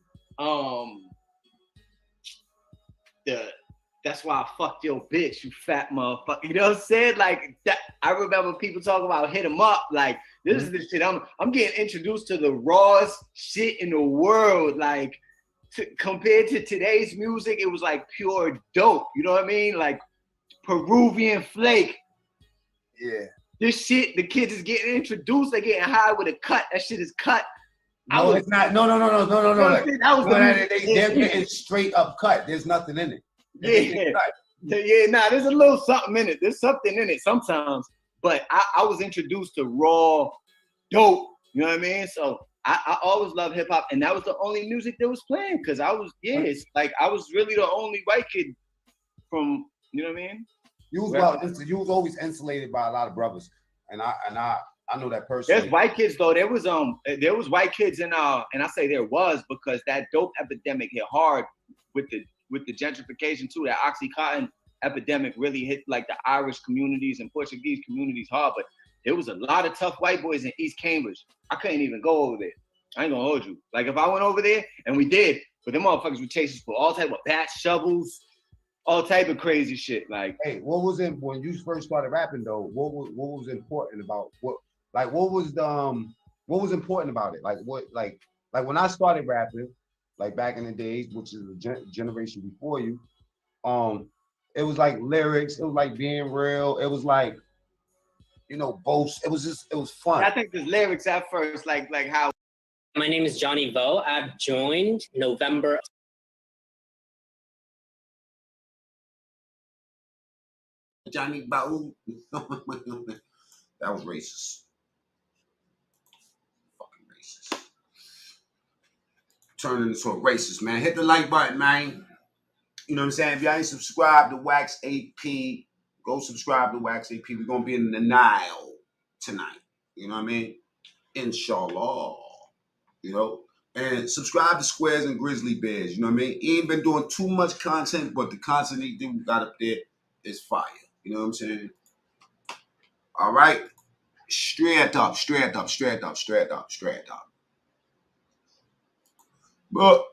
that's why I fucked your bitch, you fat motherfucker. You know what I'm saying? Like that, I remember people talking about hit them up. Like this is the shit. I'm getting introduced to the rawest shit in the world. Like compared to today's music, it was like pure dope. You know what I mean? Like Peruvian flake. Yeah. This shit, the kids is getting introduced. They're getting high with a cut. That shit is cut. No, it's not. No. Like, they're getting straight up cut. There's nothing in it. Nah, there's a little something in it. There's something in it sometimes. But I was introduced to raw dope. You know what I mean? So I always loved hip hop, and that was the only music that was playing because I was it's like I was really the only white kid from, you know what I mean? You was always insulated by a lot of brothers, and I know that personally. There's white kids though. There was white kids and I say there was because that dope epidemic hit hard with the gentrification too. That OxyContin epidemic really hit like the Irish communities and Portuguese communities hard. But there was a lot of tough white boys in East Cambridge. I couldn't even go over there. I ain't gonna hold you. Like if I went over there, and we did, but them motherfuckers would chase us for all type of bats, shovels, all type of crazy shit. Like, hey, what was it when you first started rapping though? What was important about what was important about it? Like when I started rapping, like back in the days, which is a generation before you, it was like lyrics, it was like being real, it was like, you know, boast. It was fun. I think there's lyrics at first, like how. My name is Johnny Vo. I've joined November. Johnny Vo. That was racist. Fucking racist. Turning into a racist, man. Hit the like button, man. You know what I'm saying? If y'all ain't subscribed to Wax AP, go subscribe to Wax AP. We're going to be in the Nile tonight. You know what I mean? Inshallah. You know? And subscribe to Squares and Grizzly Bears. You know what I mean? He ain't been doing too much content, but the content he got up there is fire. You know what I'm saying? All right? Straight up. But,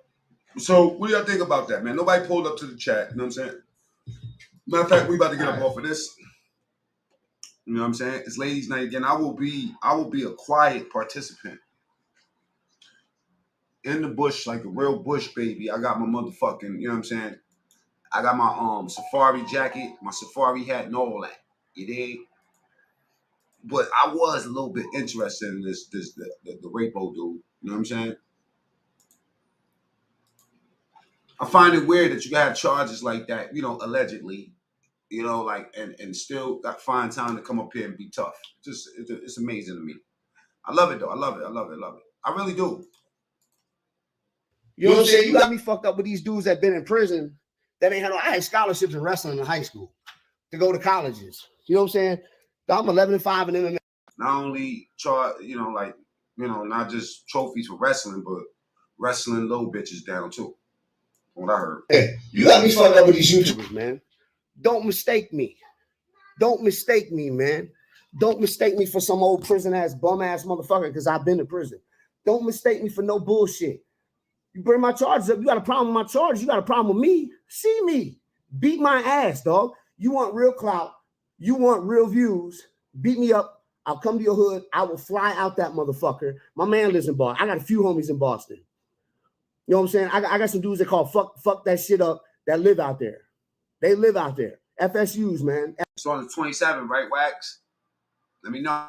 so what do y'all think about that, man? Nobody pulled up to the chat. You know what I'm saying? Matter of fact, we about to get up off of this. You know what I'm saying? It's ladies' night again. I will be a quiet participant. In the bush, like a real bush baby. I got my motherfucking, you know what I'm saying? I got my safari jacket, my safari hat, and all that. You dig? But I was a little bit interested in the rapo dude. You know what I'm saying? I find it weird that you got charges like that, you know, allegedly, you know, like, and still got find time to come up here and be tough. It's amazing to me. I love it though. I love it. I really do. You know what I'm saying? You got me fucked up with these dudes that been in prison that ain't had I had scholarships in wrestling in high school to go to colleges. You know what I'm saying? I'm 11-5 in MMA. Not only not just trophies for wrestling, but wrestling low bitches down too. What I heard. Hey, you got me fucked up with these YouTubers, man. Don't mistake me. Don't mistake me, man. Don't mistake me for some old prison ass bum ass motherfucker because I've been to prison. Don't mistake me for no bullshit. You bring my charges up. You got a problem with my charges. You got a problem with me. See me. Beat my ass, dog. You want real clout. You want real views. Beat me up. I'll come to your hood. I will fly out that motherfucker. My man lives in Boston. I got a few homies in Boston. You know what I'm saying? I got some dudes that call fuck that shit up that live out there. They live out there. FSUs, man. It's on the 27th, right, Wax? Let me know.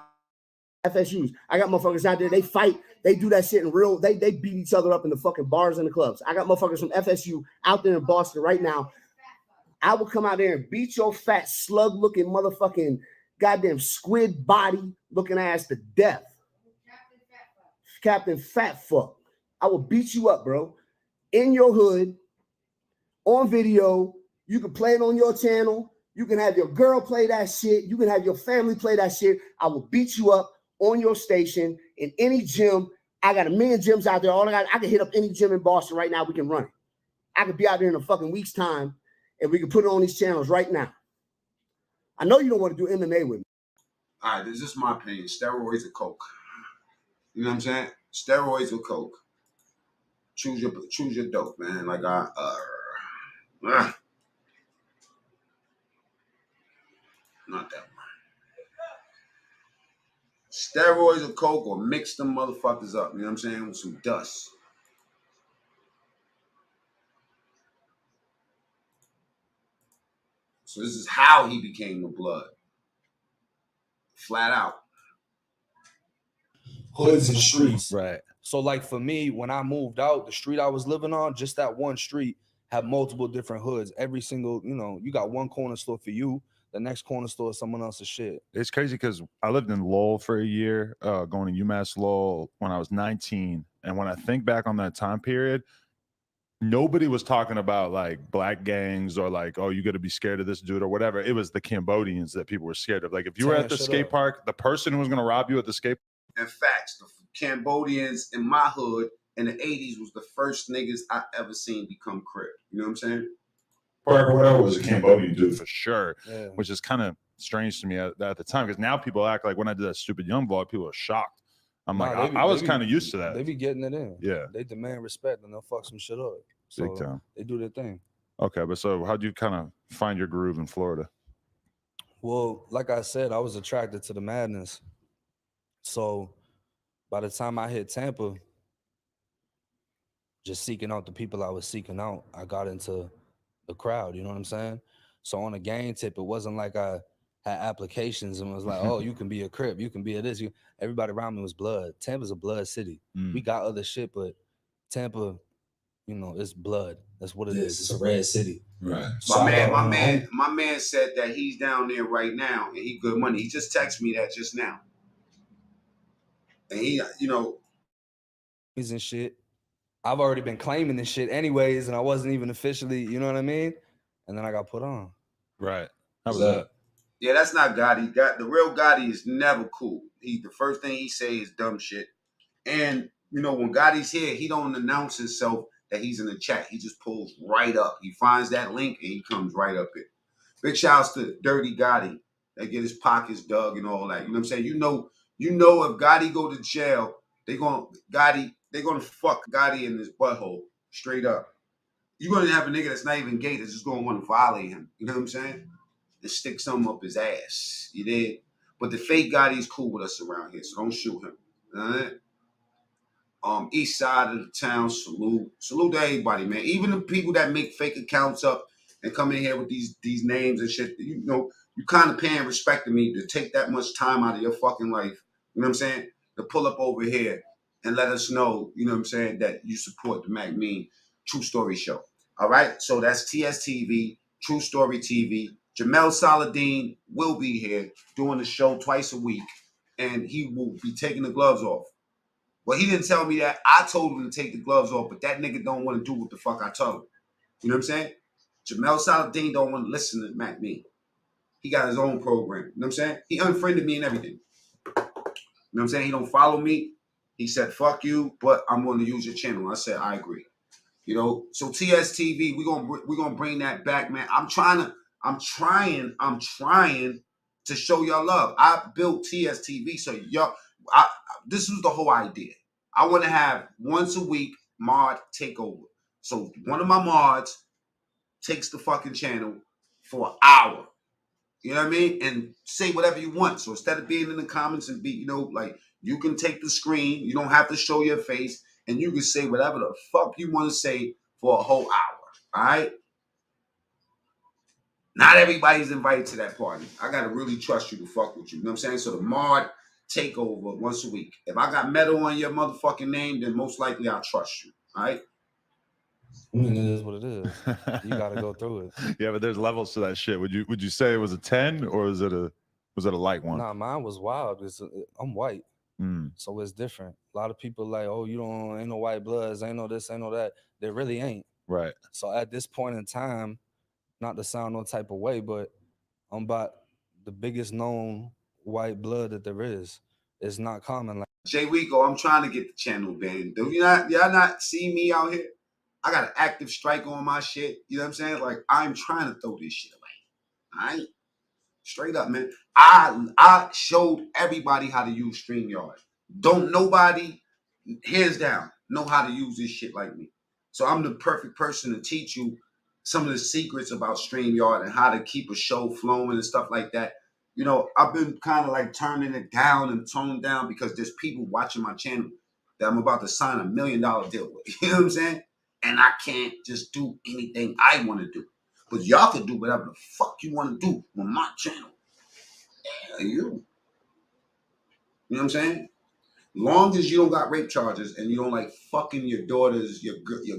FSUs. I got motherfuckers out there. They fight. They do that shit in real. They beat each other up in the fucking bars and the clubs. I got motherfuckers from FSU out there in Boston right now. I will come out there and beat your fat slug looking motherfucking goddamn squid body looking ass to death. Captain Fat Fuck. I will beat you up, bro. In your hood, on video. You can play it on your channel. You can have your girl play that shit. You can have your family play that shit. I will beat you up on your station in any gym. I got a million gyms out there. I can hit up any gym in Boston right now. We can run it. I could be out there in a fucking week's time and we can put it on these channels right now. I know you don't want to do MMA with me. All right, this is my opinion. Steroids or coke. You know what I'm saying? Steroids or coke. Choose your dope, man. Like not that one. Steroids or coke or mix them motherfuckers up. You know what I'm saying? With some dust. So this is how he became a blood. Flat out. Hoods and streets. Right. So like for me, when I moved out, the street I was living on, just that one street had multiple different hoods. Every single, you got one corner store for you. the next corner store is someone else's shit. It's crazy because I lived in Lowell for a year, going to UMass Lowell when I was 19. And when I think back on that time period, nobody was talking about like black gangs or like, oh, you got to be scared of this dude or whatever. It was the Cambodians that people were scared of. Like if you were at the skate park, the person who was going to rob you at the skate park. In fact, the Cambodians in my hood in the 80s was the first niggas I ever seen become Crip. You know what I'm saying? Park or whatever was a Cambodian dude for sure, which is kind of strange to me at the time because now people act like when I did that stupid Young Vlog, people are shocked. I'm like, I was kind of used to that. They be getting it in. Yeah. They demand respect and they'll fuck some shit up. So big time. They do their thing. Okay, but so how'd you kind of find your groove in Florida? Well, like I said, I was attracted to the madness. So by the time I hit Tampa, just seeking out the people I was seeking out, I got into the crowd, you know what I'm saying? So on a game tip, it wasn't like I had applications and was like, oh, you can be a Crip, you can be a this. Everybody around me was blood. Tampa's a blood city. We got other shit, but Tampa, you know, it's blood. That's what it is. It's a red city. Right. My man said that he's down there right now and he good money. He just texted me that just now. And he, you know, he's in shit. I've already been claiming this shit anyways, and I wasn't even officially, you know what I mean? And then I got put on. Right. How was that? Yeah, that's not Gotti. The real Gotti is never cool. The first thing he say is dumb shit. And, you know, when Gotti's here, he don't announce himself that he's in the chat. He just pulls right up. He finds that link and he comes right up it. Big shouts to Dirty Gotti. They get his pockets dug and all that. You know what I'm saying? You know if Gotti go to jail, they're gonna fuck Gotti in his butthole straight up. You're gonna have a nigga that's not even gay that's just gonna want to violate him. You know what I'm saying? And stick something up his ass. You did? But the fake Gotti is cool with us around here, so don't shoot him. All right? East side of the town, salute to everybody, man. Even the people that make fake accounts up and come in here with these names and shit. You know, you kind of paying respect to me to take that much time out of your fucking life. You know what I'm saying? To pull up over here and let us know, you know what I'm saying, that you support the MacMean True Story Show. All right? So that's TSTV, True Story TV. Jamel Saladin will be here doing the show twice a week, and he will be taking the gloves off. Well, he didn't tell me that. I told him to take the gloves off, but that nigga don't want to do what the fuck I told him. You know what I'm saying? Jamel Saladin don't want to listen to MacMean. He got his own program. You know what I'm saying? He unfriended me and everything. You know what I'm saying? He don't follow me. He said, fuck you, but I'm going to use your channel. I said, I agree. You know, so TSTV, we're gonna bring that back, man. I'm trying to show y'all love. I built TSTV, so y'all, this was the whole idea. I want to have once a week mod takeover. So one of my mods takes the fucking channel for an hour. You know what I mean? And say whatever you want. So instead of being in the comments and be, you know, like, you can take the screen. You don't have to show your face. And you can say whatever the fuck you want to say for a whole hour. All right? Not everybody's invited to that party. I got to really trust you to fuck with you. You know what I'm saying? So the mod takeover once a week. If I got metal on your motherfucking name, then most likely I'll trust you. All right? I mean, it is what it is. You got to go through it. Yeah, but there's levels to that shit. Would you say it was a 10 or was it a light one? Nah, mine was wild. I'm white. So it's different. A lot of people like, oh, ain't no white bloods, ain't no this, ain't no that. There really ain't. Right. So at this point in time, not to sound no type of way, but I'm about the biggest known white blood that there is. It's not common. Like Jay Rico, I'm trying to get the channel banned. Do y'all not see me out here? I got an active strike on my shit. You know what I'm saying? Like, I'm trying to throw this shit away. All right? Straight up, man. I showed everybody how to use StreamYard. Don't nobody, hands down, know how to use this shit like me. So I'm the perfect person to teach you some of the secrets about StreamYard and how to keep a show flowing and stuff like that. You know, I've been kind of like turning it down and toned down because there's people watching my channel that I'm about to sign $1 million deal with. You know what I'm saying? And I can't just do anything I want to do. But y'all can do whatever the fuck you want to do on my channel. Yeah, you know what I'm saying? Long as you don't got rape charges and you don't like fucking your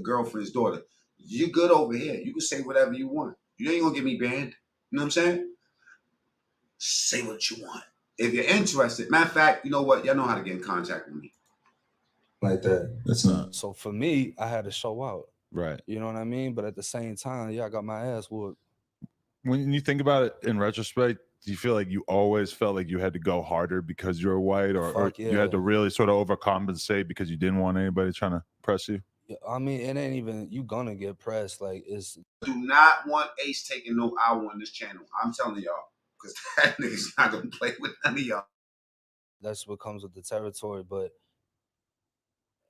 girlfriend's daughter, you're good over here. You can say whatever you want. You ain't gonna get me banned. You know what I'm saying? say what you want. If you're interested, matter of fact, you know what? Y'all know how to get in contact with me. Like that. It's not. So for me, I had to show out. Right. You know what I mean? But at the same time, yeah, I got my ass whooped. When you think about it in retrospect, do you feel like you always felt like you had to go harder because you're white, or you had to really sort of overcompensate because you didn't want anybody trying to press you? Yeah, I mean, it ain't even, you gonna get pressed. Like, it's. Do not want Ace taking no hour on this channel. I'm telling y'all, because that nigga's not gonna play with none of y'all. That's what comes with the territory, but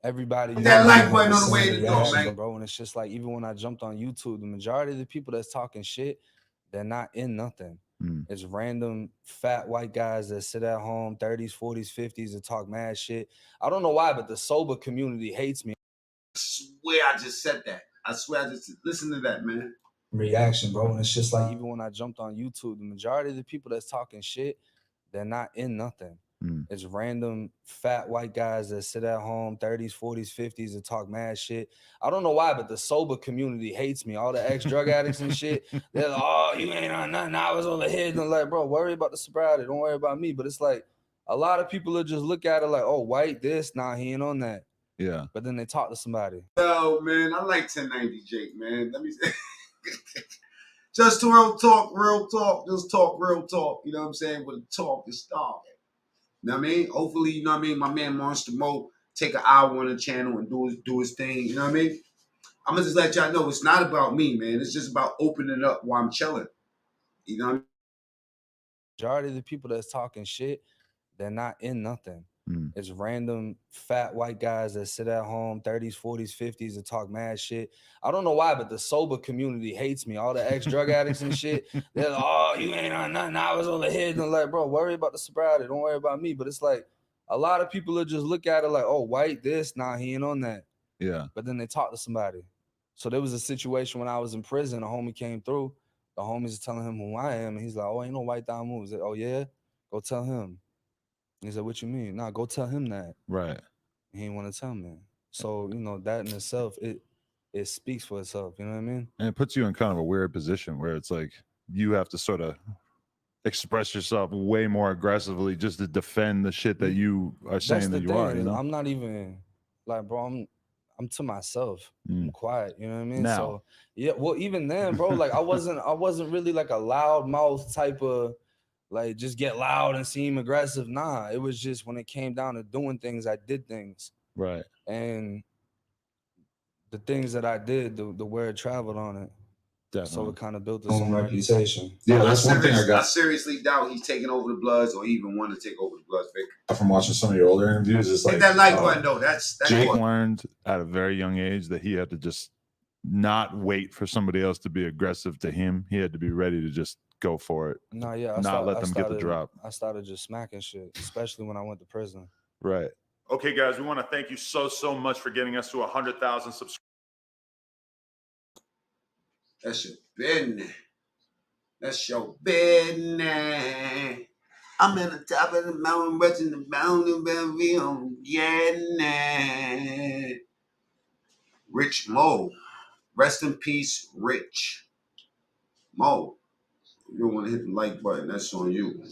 everybody that like button on the way to go, man. bro. And it's just like, even when I jumped on YouTube, the majority of the people that's talking shit, they're not in nothing. It's random fat white guys that sit at home, 30s, 40s, 50s, and talk mad shit. I don't know why, but the sober community hates me. I swear I just said that. I swear I just listen to that, man. Reaction, bro. And it's just like, even when I jumped on YouTube, the majority of the people that's talking shit, they're not in nothing. It's random fat white guys that sit at home, 30s, 40s, 50s, and talk mad shit. I don't know why, but the sober community hates me. All the ex-drug addicts and shit, they're like, oh, you ain't on nothing. I was on the head. And I'm like, bro, worry about the sobriety. Don't worry about me. But it's like, a lot of people will just look at it like, oh, white this, nah, he ain't on that. Yeah. But then they talk to somebody. Yo, man, I like 1090 Jake, man. Let me say. Just real talk, just talk real talk. You know what I'm saying? With a talk is starving. You know what I mean? Hopefully, you know what I mean, my man Monster Mo take an hour on the channel and do his thing. You know what I mean? I'm gonna just let y'all know it's not about me, man. It's just about opening up while I'm chilling. You know what I mean? Majority of the people that's talking shit, they're not in nothing. It's random fat white guys that sit at home, 30s, 40s, 50s, and talk mad shit. I don't know why, but the sober community hates me. All the ex-drug addicts and shit, they're like, oh, you ain't on nothing. I was on the head. And I'm like, bro, worry about the sobriety. Don't worry about me. But it's like, a lot of people will just look at it like, oh, white this, nah, he ain't on that. Yeah. But then they talk to somebody. So there was a situation when I was in prison, a homie came through. The homies are telling him who I am. And he's like, oh, ain't no white down moves. Like, oh, yeah? Go tell him. He said, what you mean? Nah, go tell him that. Right. He didn't want to tell me. So, you know, that in itself, it speaks for itself. You know what I mean? And it puts you in kind of a weird position where it's like you have to sort of express yourself way more aggressively just to defend the shit that you are saying that you are. You know? I'm not even like, bro, I'm to myself. I'm quiet. You know what I mean? Now. So yeah, well, even then, bro, like I wasn't really like a loud mouth type of, like, just get loud and seem aggressive. Nah, it was just when it came down to doing things, I did things. Right. And the things that I did, the word traveled on it. Definitely. So it kind of built its own reputation. Yeah, that's one thing I got. I seriously doubt he's taking over the Bloods or even want to take over the Bloods, Vic. From watching some of your older interviews, it's like hit that like button though. That's Jake learned at a very young age that he had to just not wait for somebody else to be aggressive to him. He had to be ready to just go for it. No, yeah, let them get the drop. I started just smacking shit, especially when I went to prison. Right. Okay, guys, we want to thank you so much for getting us to 100,000 subscribers. That's your business. That's your business. I'm in the top of the mountain, watching the mountain, baby, on getting Rich Mo. Rest in peace, Rich Mo. You don't want to hit the like button. That's on you.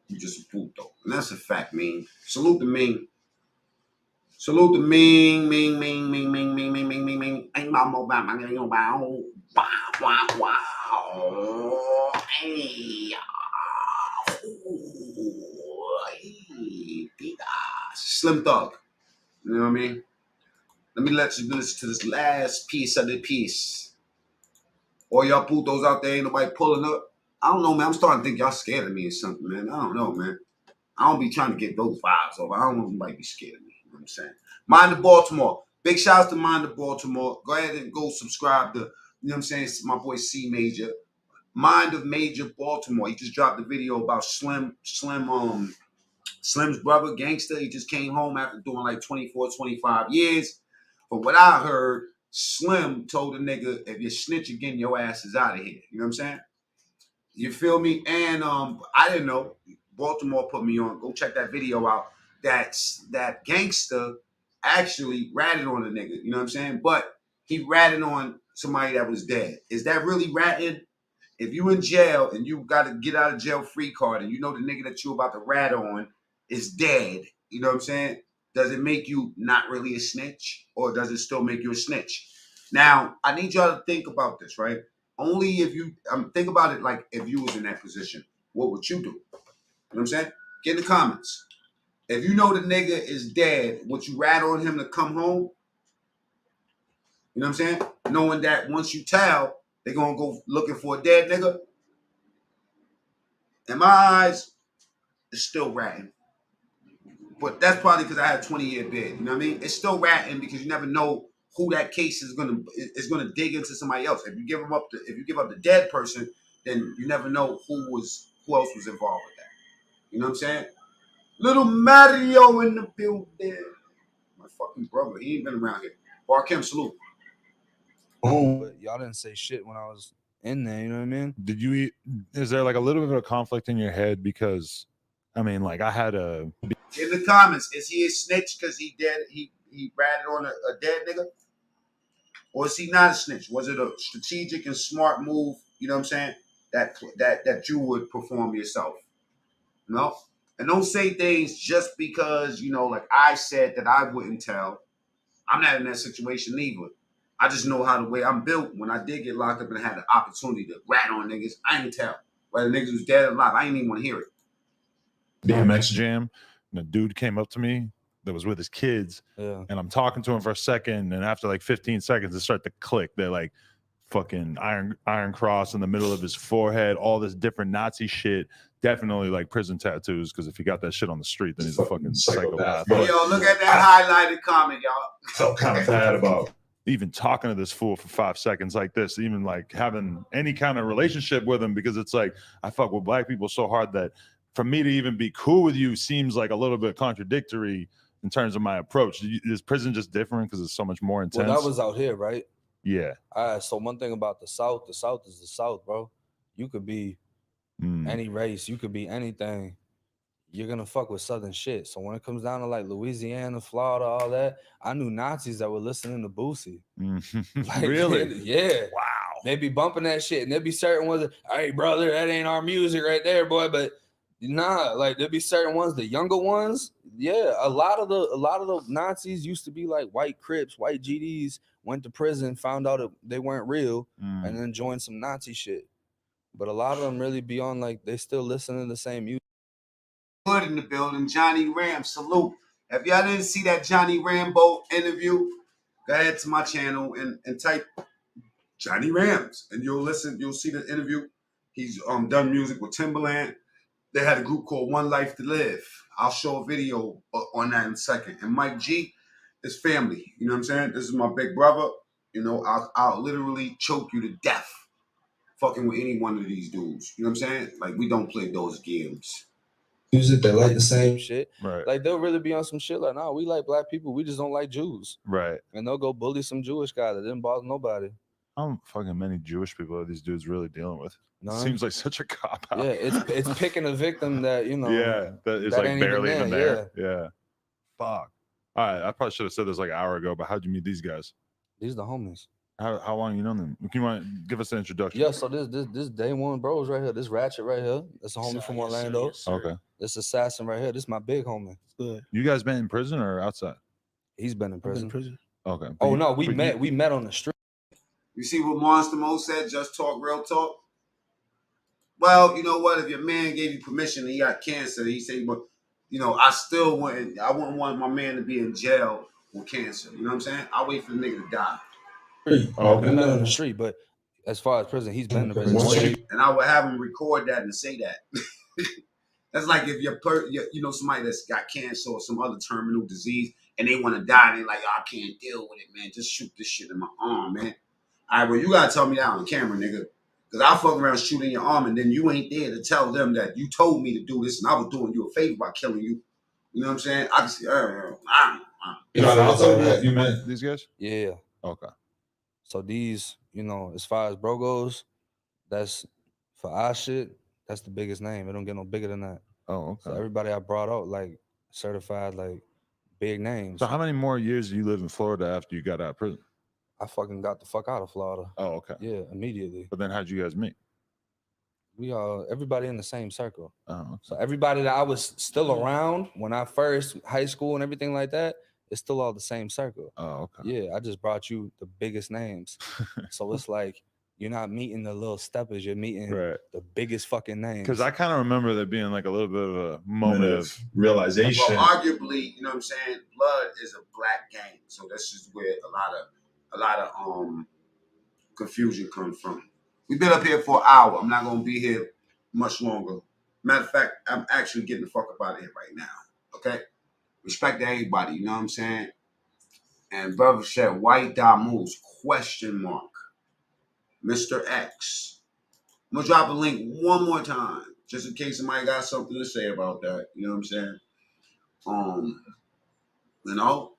You just a puto. And that's a fact, Ming. Salute to Ming. Salute to Ming. Ain't my mobile. I'm going to go wow. Hey. Slim Thug. You know what I mean? Let me let you listen to this last piece of the piece. All y'all putos out there, ain't nobody pulling up. I don't know, man. I'm starting to think y'all scared of me or something, man. I don't know, man. I don't be trying to get those vibes over. I don't want anybody to be scared of me. You know what I'm saying? Mind the Baltimore. Big shout out to Mind the Baltimore. Go ahead and go subscribe to, you know what I'm saying, it's my boy C Major. Mind of Major Baltimore. He just dropped a video about Slim's brother, Gangster. He just came home after doing like 24, 25 years. But what I heard, Slim told the nigga, if you snitch again, your ass is out of here. You know what I'm saying? You feel me? And I didn't know. Baltimore put me on. Go check that video out. That Gangster actually ratted on a nigga. You know what I'm saying? But he ratted on somebody that was dead. Is that really ratting? if you in jail and you got to get out of jail free card and you know the nigga that you about to rat on is dead, you know what I'm saying? Does it make you not really a snitch, or does it still make you a snitch? Now, I need y'all to think about this, right? Only if you think about it like if you was in that position, what would you do? You know what I'm saying? Get in the comments. If you know the nigga is dead, would you rat on him to come home? You know what I'm saying? Knowing that once you tell, they're gonna go looking for a dead nigga. In my eyes, it's still ratting. But that's probably because I had a 20-year bid. You know what I mean? It's still ratting because you never know who that case is gonna dig into somebody else. If you give up the dead person, then you never know who else was involved with that. You know what I'm saying? Little Mario in the building. My fucking brother. He ain't been around here. Barkem, salute. But y'all didn't say shit when I was in there. You know what I mean? Did you eat? Is there like a little bit of a conflict in your head? Because, I mean, like I had a. In the comments, is he a snitch because he dead? He ratted on a dead nigga, or is he not a snitch? Was it a strategic and smart move? You know what I'm saying? That you would perform yourself. No, and don't say things just because like I said that I wouldn't tell. I'm not in that situation either. I just know how the way I'm built. When I did get locked up and had the opportunity to rat on niggas, I ain't tell. Whether niggas was dead or alive, I ain't even want to hear it. BMX jam, and a dude came up to me that was with his kids, and I'm talking to him for a second, and after like 15 seconds, it started to click. They're like fucking iron cross in the middle of his forehead, all this different Nazi shit. Definitely like prison tattoos, because if he got that shit on the street, then he's a fucking psychopath. Yo, look at that highlighted comment, y'all. Felt kind of bad about even talking to this fool for 5 seconds like this, even like having any kind of relationship with him, because it's like I fuck with black people so hard that for me to even be cool with you seems like a little bit contradictory in terms of my approach. Is prison just different because it's so much more intense? Well, that was out here, right? Yeah. All right. So one thing about the South is the South, bro. You could be any race, you could be anything. You're gonna fuck with Southern shit. So when it comes down to like Louisiana, Florida, all that, I knew Nazis that were listening to Boosie. Like, really? Yeah. Wow. They be bumping that shit, and there be certain ones that, hey brother, that ain't our music right there, boy. But nah, like there be certain ones, the younger ones. Yeah, a lot of the Nazis used to be like white Crips, white GDs, went to prison, found out that they weren't real, and then joined some Nazi shit. But a lot of them really be on like they still listening to the same music. Good in the building, Johnny Ram, salute. If y'all didn't see that Johnny Rambo interview, go ahead to my channel and type Johnny Rams, and you'll see the interview. He's done music with Timbaland. They had a group called One Life to Live. I'll show a video on that in a second. And Mike G is family. You know what I'm saying? This is my big brother. I'll literally choke you to death fucking with any one of these dudes. You know what I'm saying? Like, we don't play those games. Music that like the same shit. Right. Like they'll really be on some shit like, nah, we like black people, we just don't like Jews. Right. And they'll go bully some Jewish guy that didn't bother nobody. How fucking many Jewish people are these dudes really dealing with? None. Seems like such a cop out. Yeah, it's picking a victim that Yeah, that is that like ain't barely even there. Yeah. Yeah. Fuck. All right, I probably should have said this like an hour ago, but how'd you meet these guys? These the homies. How long you known them? You want to give us an introduction? Yeah, so this day one bros right here. This Ratchet right here. That's a homie from Orlando. Okay. This Assassin right here. This my big homie. Good. You guys been in prison or outside? He's been in prison. Okay. Oh no, we met on the street. You see what Monster Mo said? Just talk, real talk. Well, you know what? If your man gave you permission and he got cancer, he said, but I wouldn't want my man to be in jail with cancer. You know what I'm saying? I'll wait for the nigga to die. We met on the street, but as far as prison, he's been in prison. And I would have him record that and say that. That's like if you're somebody that's got cancer or some other terminal disease and they want to die and they're like, I can't deal with it, man. Just shoot this shit in my arm, man. All right, well, you gotta tell me that on camera, nigga. Because I'll fuck around shooting your arm and then you ain't there to tell them that you told me to do this and I was doing you a favor by killing you. You know what I'm saying? I can see, You met these guys? Yeah. Okay. So these, as far as bro goes, that's for our shit, that's the biggest name. It don't get no bigger than that. Oh, okay. So everybody I brought out, like, certified, like, big names. So how many more years do you live in Florida after you got out of prison? I fucking got the fuck out of Florida. Oh, okay. Yeah, immediately. But then how'd you guys meet? everybody in the same circle. Oh, okay. So everybody that I was still around when I first high school and everything like that, it's still all the same circle. Oh, okay. Yeah, I just brought you the biggest names. So it's like you're not meeting the little steppers, you're meeting the biggest fucking names. Because I kind of remember there being like a little bit of a moment of realization. Well, arguably, you know what I'm saying? Blood is a black game, so that's just where a lot of confusion comes from. We've been up here for an hour. I'm not gonna be here much longer. Matter of fact, I'm actually getting the fuck up out of here right now. Okay? Respect to everybody, you know what I'm saying? And brother said, White Damus, question mark. Mr. X. I'm gonna drop a link one more time, just in case somebody got something to say about that. You know what I'm saying? You know,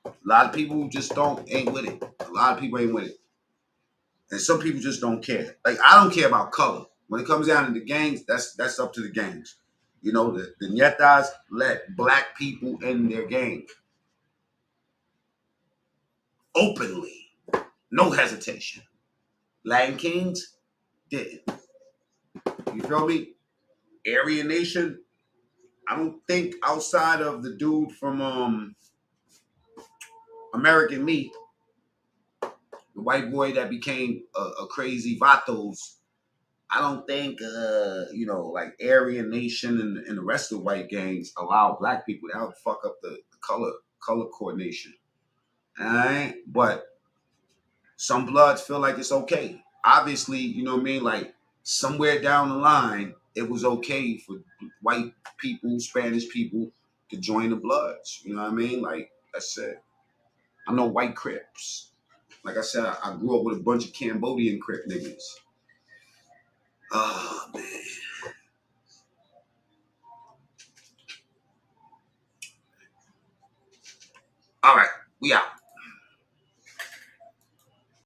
a lot of people just ain't with it. A lot of people ain't with it. And some people just don't care. Like, I don't care about color. When it comes down to the gangs, that's up to the gangs. You know, the Nietas let black people in their gang. Openly. No hesitation. Latin Kings didn't. You feel me? Aryan Nation, I don't think outside of the dude from American Me, the white boy that became a crazy Vatos, I don't think, like Aryan Nation and the rest of the white gangs allow black people. That would fuck up the color coordination. All right? But some Bloods feel like it's okay. Obviously, you know what I mean? Like, somewhere down the line, it was okay for white people, Spanish people to join the Bloods. You know what I mean? Like I said, I know white Crips. Like I said, I grew up with a bunch of Cambodian Crip niggas. Oh, man. All right, we out.